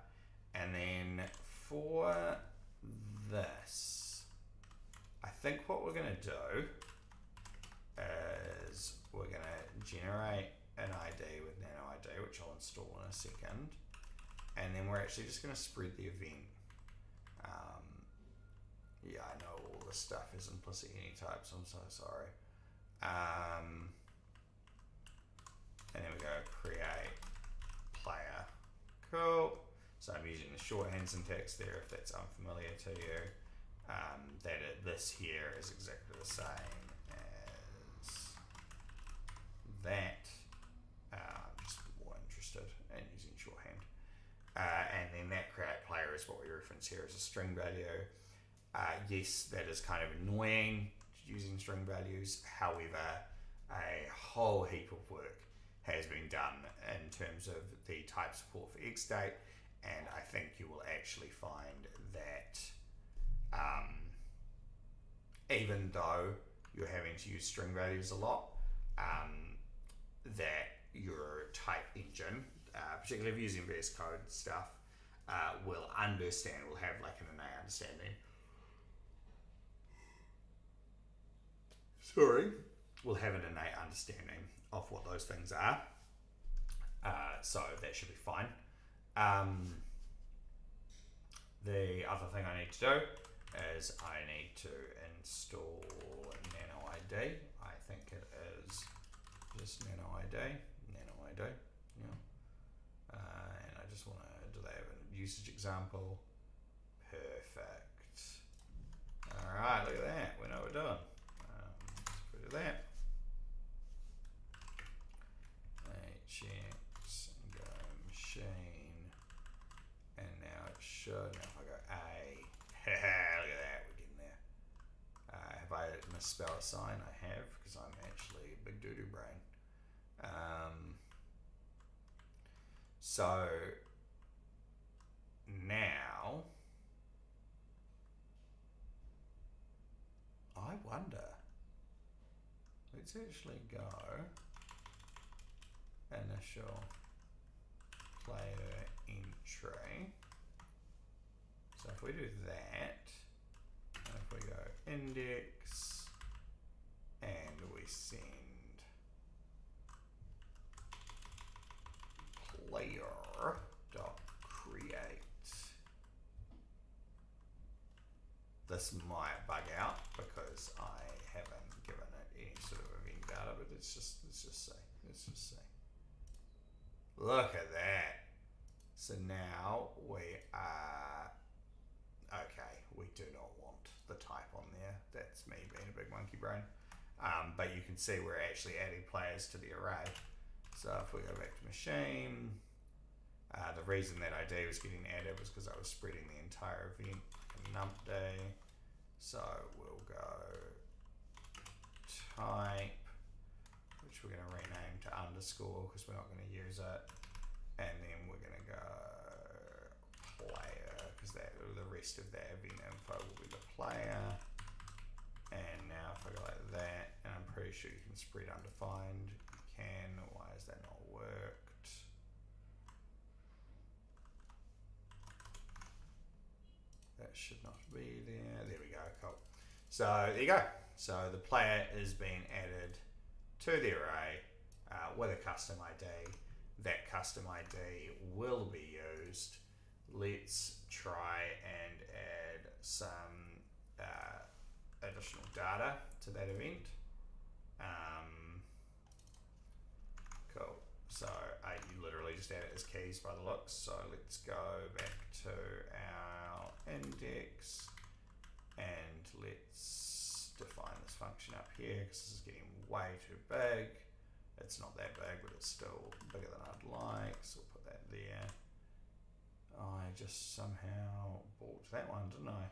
And then for this, I think what we're going to do is we're going to generate an ID with nanoID, which I'll install in a second. And then we're actually just going to spread the event. Yeah, I know all this stuff is implicit any types, I'm so sorry. And then we go create player. Cool. So I'm using the shorthand syntax there if that's unfamiliar to you. This here is exactly the same as that. I'm just more interested in using shorthand. And then that create player is what we reference here as a string value. Yes, that is kind of annoying using string values. However, a whole heap of work has been done in terms of the type support for Xstate, and I think you will actually find that even though you're having to use string values a lot, that your type engine, particularly if you're using VS Code stuff, will have like an innate understanding. Will have an innate understanding of what those things are. So that should be fine. The other thing I need to do is I need to install nanoID. I think it is just nanoID, yeah. And I just want to, do they have a usage example? Perfect. All Alright, look at that. We know what we're doing. Let's put that. HX and go machine. And now it should. Now if I go A. Look at that. We're getting there. Have I misspelled a sign? I have, because I'm actually a big doo-doo brain. So now I wonder, let's actually go initial player entry. So if we do that, and if we go index and we send player dot create, this might bug out because I haven't given it any sort of event data, but let's just see. Look at that. So now we are okay. We do not want the type on there. That's me being a big monkey brain. But you can see we're actually adding players to the array. So if we go back to machine, the reason that ID was getting added was because I was spreading the entire event in numpday. So we'll go type, which we're going to rename to underscore because we're not going to use it. And then we're going to go player because the rest of that event info will be the player. And now if I go like that, and I'm pretty sure you can spread undefined. You can. Why has that not worked? That should not be there. There we go. Cool. So there you go. So the player is being added to the array with a custom ID. That custom ID will be used. Let's try and add some additional data to that event. Cool. So you literally just add it as keys by the looks. So let's go back to our index and let's define this function up here because this is getting way too big. It's not that big, but it's still bigger than I'd like. So we'll put that there. I just somehow bought that one, didn't I?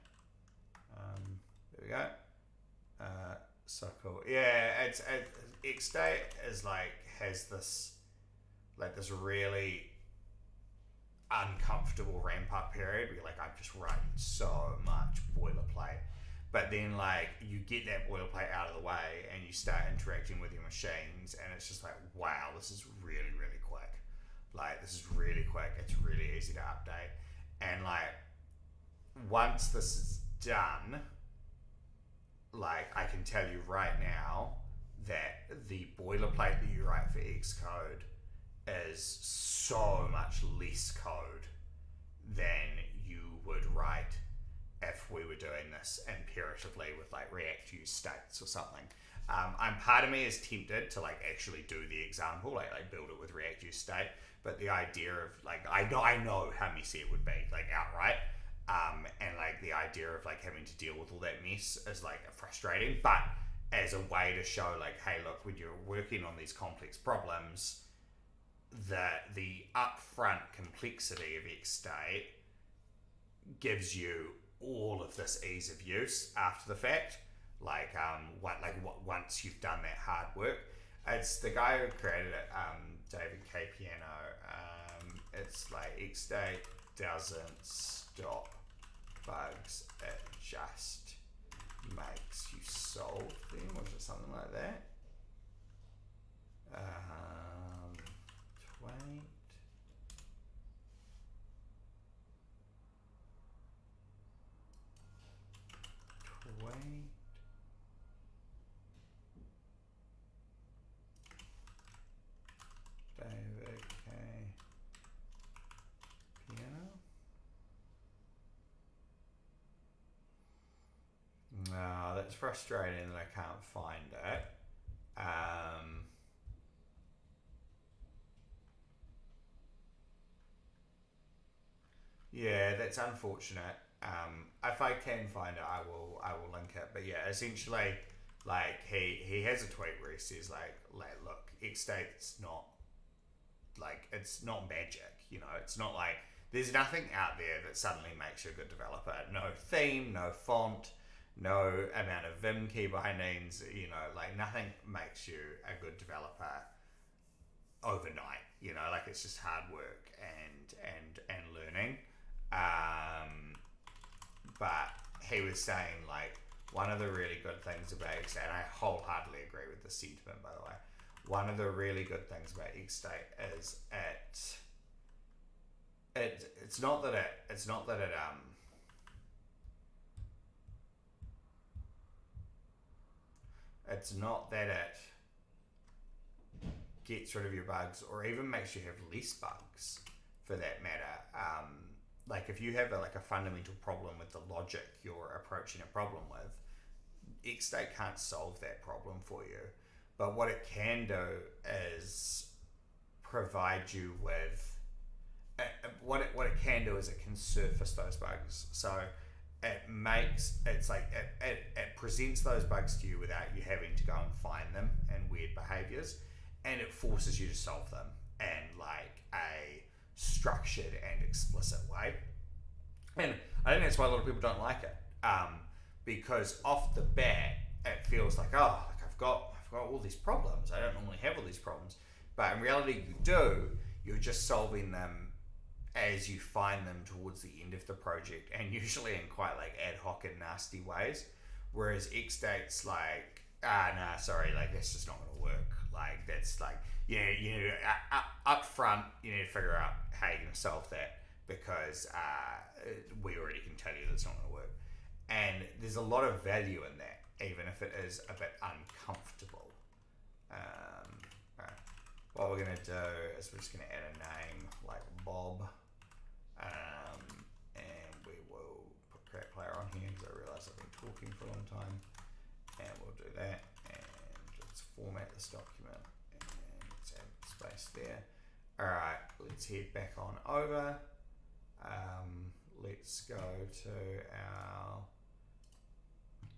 There we go. So cool. Yeah, it's Xstate is has this really uncomfortable ramp up period where I'm just writing so much boilerplate. But then you get that boilerplate out of the way and you start interacting with your machines and it's just wow, this is really, really quick. This is really quick. It's really easy to update. And once this is done, I can tell you right now that the boilerplate that you write for Xcode is so much less code than you would write if we were doing this imperatively with React use states or something. Part of me is tempted to actually do the example, build it with React use state, but the idea of I know how messy it would be outright, and the idea of having to deal with all that mess is frustrating. But as a way to show hey, look, when you're working on these complex problems, the upfront complexity of Xstate gives you all of this ease of use after the fact. Once you've done that hard work. It's the guy who created it, David K. Piano. It's Xstate doesn't stop bugs, it just makes you solve them, or is it something like that? Wait. David K. Piano. No, that's frustrating that I can't find it. Yeah, that's unfortunate. If I can find it, I will link it. But yeah, essentially, like he has a tweet where he says like look, Xstate's not like, it's not magic. You know, it's not like there's nothing out there that suddenly makes you a good developer. No theme, no font, no amount of Vim key bindings. You know, like nothing makes you a good developer overnight. You know, like it's just hard work and learning. But he was saying like one of the really good things about Xstate, and I wholeheartedly agree with the sentiment, by the way. One of the really good things about Xstate is it's not that it gets rid of your bugs or even makes you have less bugs for that matter. Like if you have a fundamental problem with the logic you're approaching a problem with, Xstate can't solve that problem for you. But what it can do is provide you with what it can do is it can surface those bugs. So it presents those bugs to you without you having to go and find them and weird behaviors, and it forces you to solve them in like a structured and explicit way. And I think that's why a lot of people don't like it, because off the bat it feels like, oh, like I've got all these problems. I don't normally have all these problems, but in reality you do. You're just solving them as you find them towards the end of the project, and usually in quite like ad hoc and nasty ways. Whereas Xstate's like, sorry, like that's just not going to work. Like that's like, you know, up front, you need to figure out how you're going to solve that, because we already can tell you that's not going to work. And there's a lot of value in that, even if it is a bit uncomfortable. Right. What we're going to do is we're just going to add a name like Bob, and we will put create player on here because I realise I've been talking for a long time, and we'll do that, and let's format this document, and let's add space there. Alright, let's head back on over. Let's go to our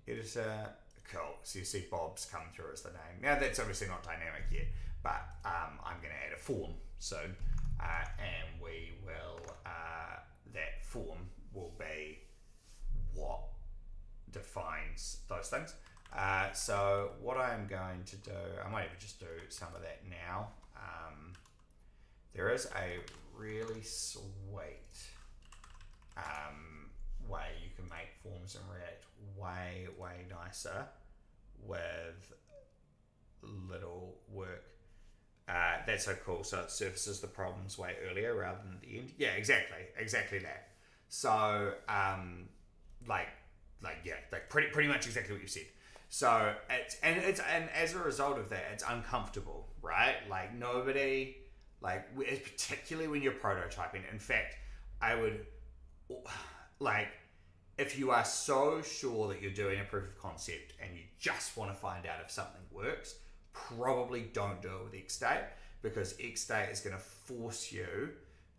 editor. Cool. So you see Bob's come through as the name. Now that's obviously not dynamic yet, but I'm going to add a form soon, and we will. That form will be what defines those things. So what I'm going to do, I might even just do some of that now. There is a really sweet way you can make forms in React way nicer with little work. That's so cool. So it surfaces the problems way earlier rather than at the end. Yeah, exactly that. So pretty much exactly what you said. So it's as a result of that, it's uncomfortable, right? Like nobody, like particularly when you're prototyping. In fact, I would like, if you are so sure that you're doing a proof of concept and you just want to find out if something works, probably don't do it with Xstate, because Xstate is going to force you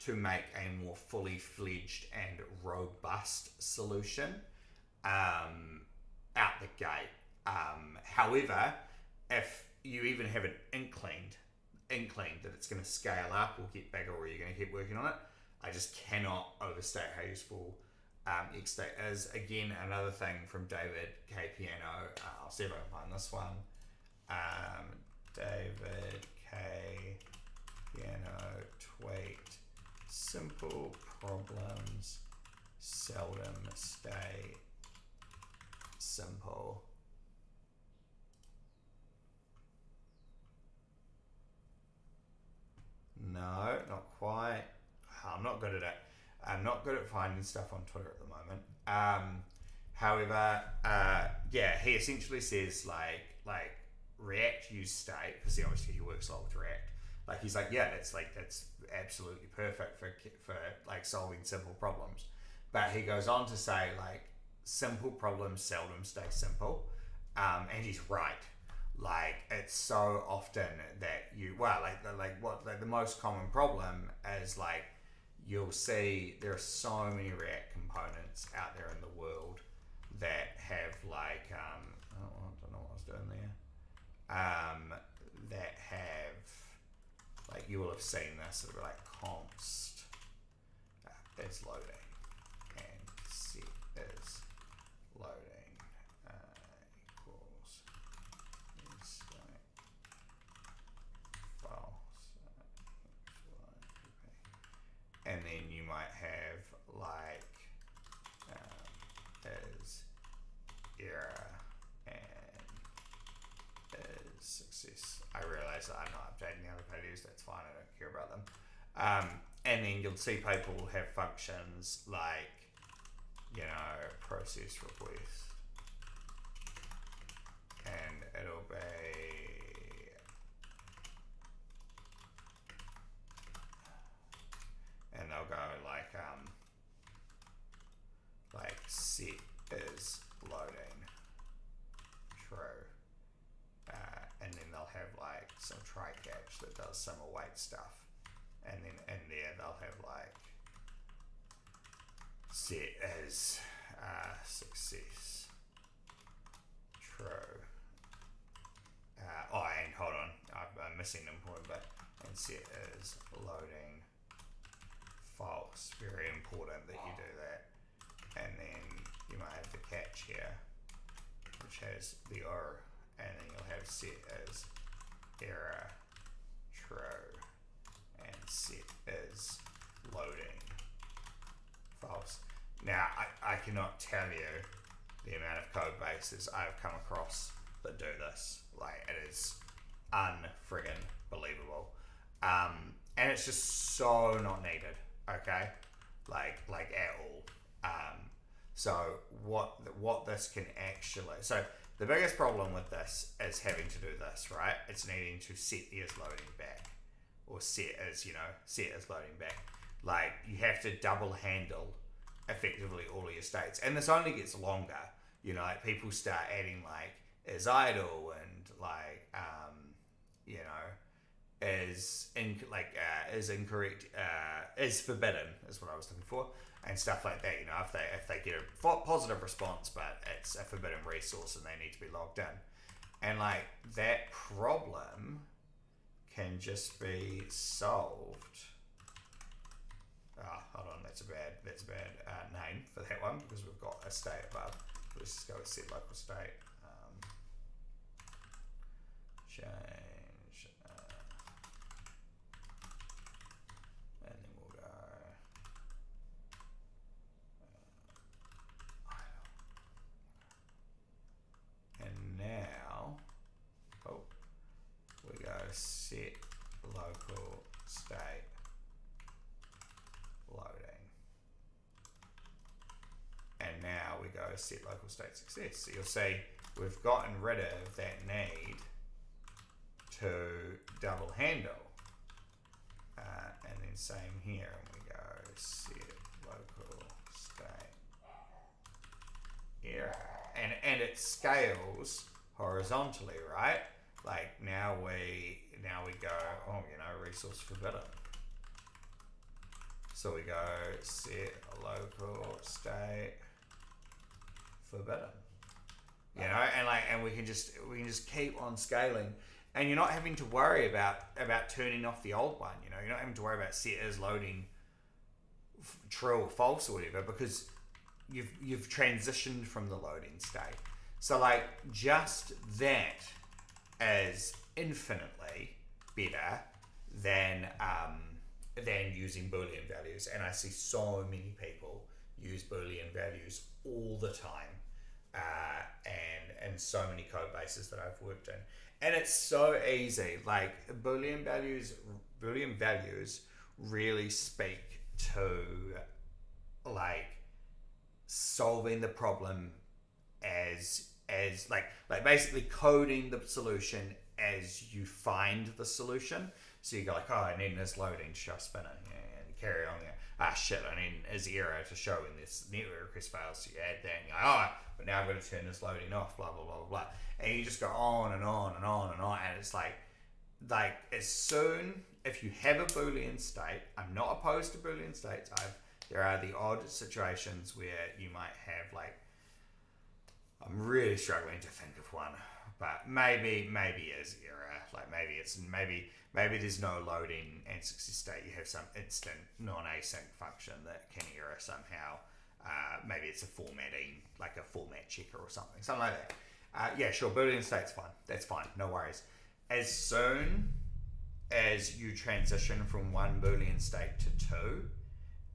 to make a more fully fledged and robust solution out the gate. However, if you even have an inkling that it's going to scale up or get bigger, or you're going to keep working on it, I just cannot overstate how useful Xstate is. Again, another thing from David K. Piano. I'll see if I can find this one. David K. Piano tweet: simple problems seldom stay simple. No, not quite. I'm not good at it. I'm not good at finding stuff on Twitter at the moment. However, yeah, he essentially says like React use state, because obviously he works a lot with React. Like he's like, yeah, that's absolutely perfect for like solving simple problems. But he goes on to say like simple problems seldom stay simple, and he's right. Like it's so often that the most common problem is like you'll see there are so many React components out there in the world that have like I don't know what I was doing there. That have, like, you will have seen this, sort of like const is loading and set is loading equals state false, and then you might have like is error and is success. I realize that I'm not updating the other values, that's fine, I don't care about them. And then you'll see people will have functions like, you know, process request, and it'll be and they'll go like set is loading true, and then they'll have like some try catch that does some await stuff, and then in there they'll have like set as success true. And hold on, I'm missing an important bit, and set is loading false. Very important that you do that. And then you might have the catch here, which has the or, and then you'll have set as error true, and set is loading false. Now, I cannot tell you the amount of code bases I've come across that do this. Like, it is unfriggin' believable. And it's just so not needed, okay? Like at all. So what this can actually, so the biggest problem with this is having to do this, right? It's needing to set the is loading back, or set as loading back. Like, you have to double handle effectively all of your states, and this only gets longer. You know, like, people start adding like is idle and like you know, is incorrect, is forbidden is what I was looking for, and stuff like that. You know, if they get a positive response but it's a forbidden resource and they need to be logged in, and like that problem can just be solved. Hold on, that's a bad name for that one, because we've got a state above. Let's just go with set local state. Change, and then we'll go idle. And now, we go set local state loading. And now we go set local state success. So you'll see we've gotten rid of that need to double handle. And then same here, and we go set local state error. And it scales horizontally, right? Like now we go, resource forbidden. So we go set local state forbidden. You know, and we can just keep on scaling, and you're not having to worry about turning off the old one. You know, you're not having to worry about set is loading true or false or whatever, because you've transitioned from the loading state. So like, just that is infinitely better than using Boolean values. And I see so many people use Boolean values all the time, and so many code bases that I've worked in, and it's so easy. Like, Boolean values really speak to like solving the problem as like basically coding the solution as you find the solution. So you go like, I need this loading to show spinner, and carry on there. Shit, I need is error to show in this network request file. So you add that, and you go, but now I've got to turn this loading off, blah blah blah blah blah, and you just go on and on and on and on, and it's like as soon if you have a Boolean state, I'm not opposed to Boolean states. There are the odd situations where you might have like, I'm really struggling to think of one, but maybe is error. Like maybe there's no loading and success state. You have some instant non-async function that can error somehow. Maybe it's a formatting, like a format checker or something like that. Yeah, sure. Boolean state's fine. That's fine. No worries. As soon as you transition from one Boolean state to two,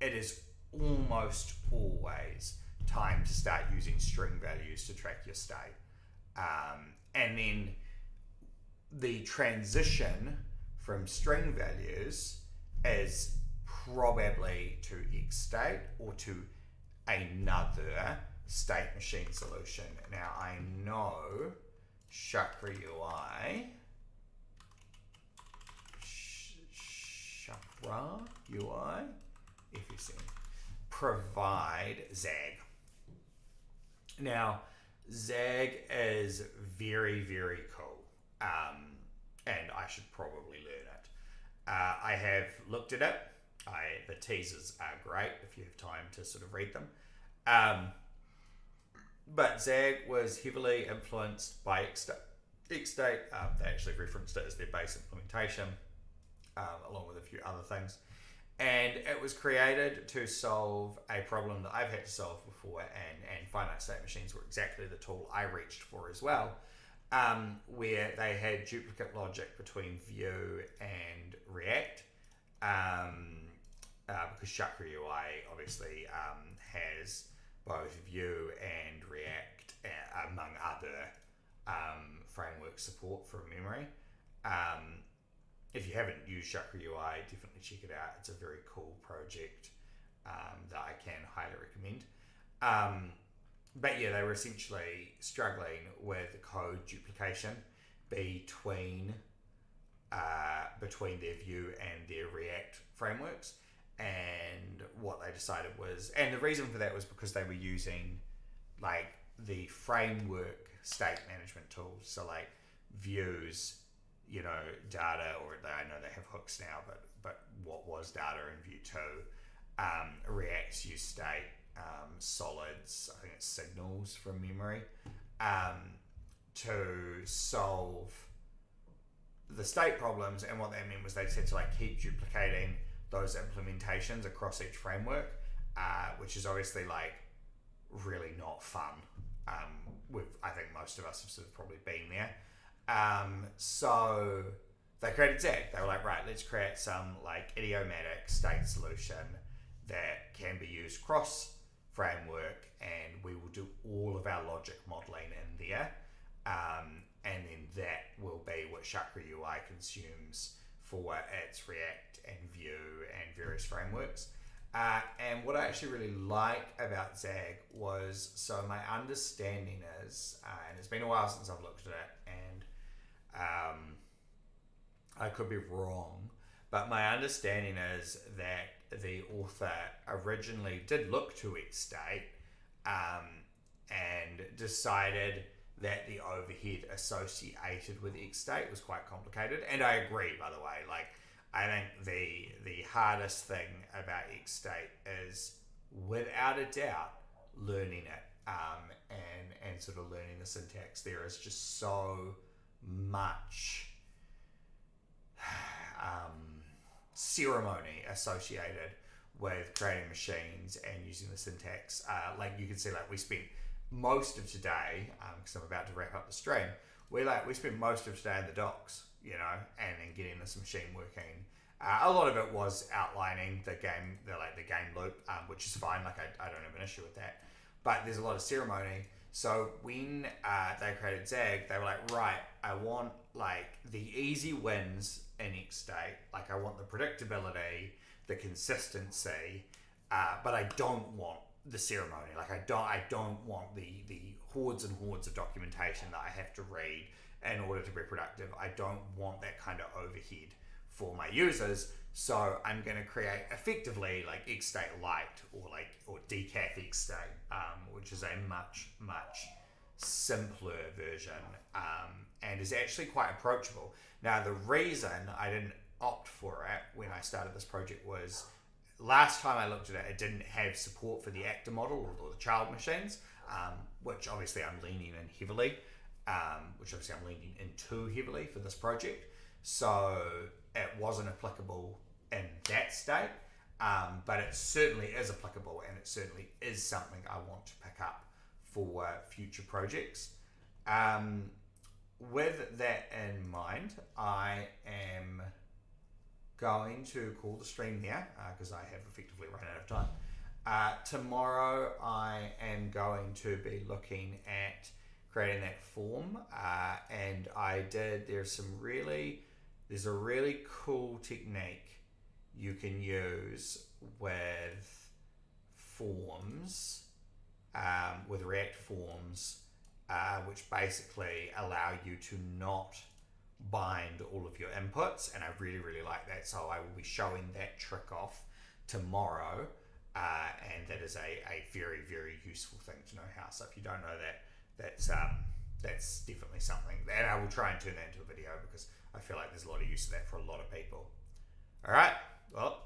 it is almost always time to start using string values to track your state. And then the transition from string values is probably to Xstate or to another state machine solution. Now I know Chakra UI, FSM, provide Zag. Now, Zag is very, very cool, and I should probably learn it. I have looked at it. The teasers are great if you have time to sort of read them. But Zag was heavily influenced by Xstate. They actually referenced it as their base implementation, along with a few other things. And it was created to solve a problem that I've had to solve before, and finite state machines were exactly the tool I reached for as well, where they had duplicate logic between Vue and React, because Chakra UI obviously has both Vue and React, among other framework support from memory. If you haven't used Chakra UI, definitely check it out. It's a very cool project that I can highly recommend. But yeah, they were essentially struggling with code duplication between their Vue and their React frameworks. And what they decided was, and the reason for that was because they were using like the framework state management tools. So like Vue's, data, or I know they have hooks now, but what was data in Vue 2, React's use state, solids, I think it's signals from memory, to solve the state problems. And what that meant was they just had to like keep duplicating those implementations across each framework, which is obviously like really not fun. I think most of us have sort of probably been there. So they created Zag. They were like, right, let's create some like idiomatic state solution that can be used cross framework, and we will do all of our logic modeling in there. And then that will be what Chakra UI consumes for its React and Vue and various frameworks. And what I actually really like about Zag was, so my understanding is, and it's been a while since I've looked at it, and I could be wrong, but my understanding is that the author originally did look to Xstate and decided that the overhead associated with Xstate was quite complicated. And I agree, by the way. Like, I think the hardest thing about Xstate is, without a doubt, learning it and sort of learning the syntax. There is just so much ceremony associated with creating machines and using the syntax. Like you can see, like we spent most of today, because I'm about to wrap up the stream, we spent most of today in the docs, and then getting this machine working. A lot of it was outlining the game loop, which is fine. Like I don't have an issue with that, but there's a lot of ceremony. So when they created Zag, they were like, right, I want like the easy wins in Xstate. Like I want the predictability, the consistency, but I don't want the ceremony. Like I don't want the hordes and hordes of documentation that I have to read in order to be productive. I don't want that kind of overhead for my users. So I'm going to create effectively like Xstate Lite or decaf Xstate, which is a much simpler version, and is actually quite approachable. Now the reason I didn't opt for it when I started this project was last time I looked at it, it didn't have support for the actor model or the child machines, which obviously I'm leaning in heavily, into heavily for this project. So it wasn't applicable in that state, but it certainly is applicable, and it certainly is something I want to pick up for future projects. With that in mind, I am going to call the stream there because I have effectively run out of time. Tomorrow I am going to be looking at creating that form, and there's a really cool technique you can use with forms, with React forms, which basically allow you to not bind all of your inputs, and I really, really like that. So I will be showing that trick off tomorrow, and that is a very, very useful thing to know how. So if you don't know that, that's definitely something that I will try and turn that into a video, because I feel like there's a lot of use of that for a lot of people. All right, well,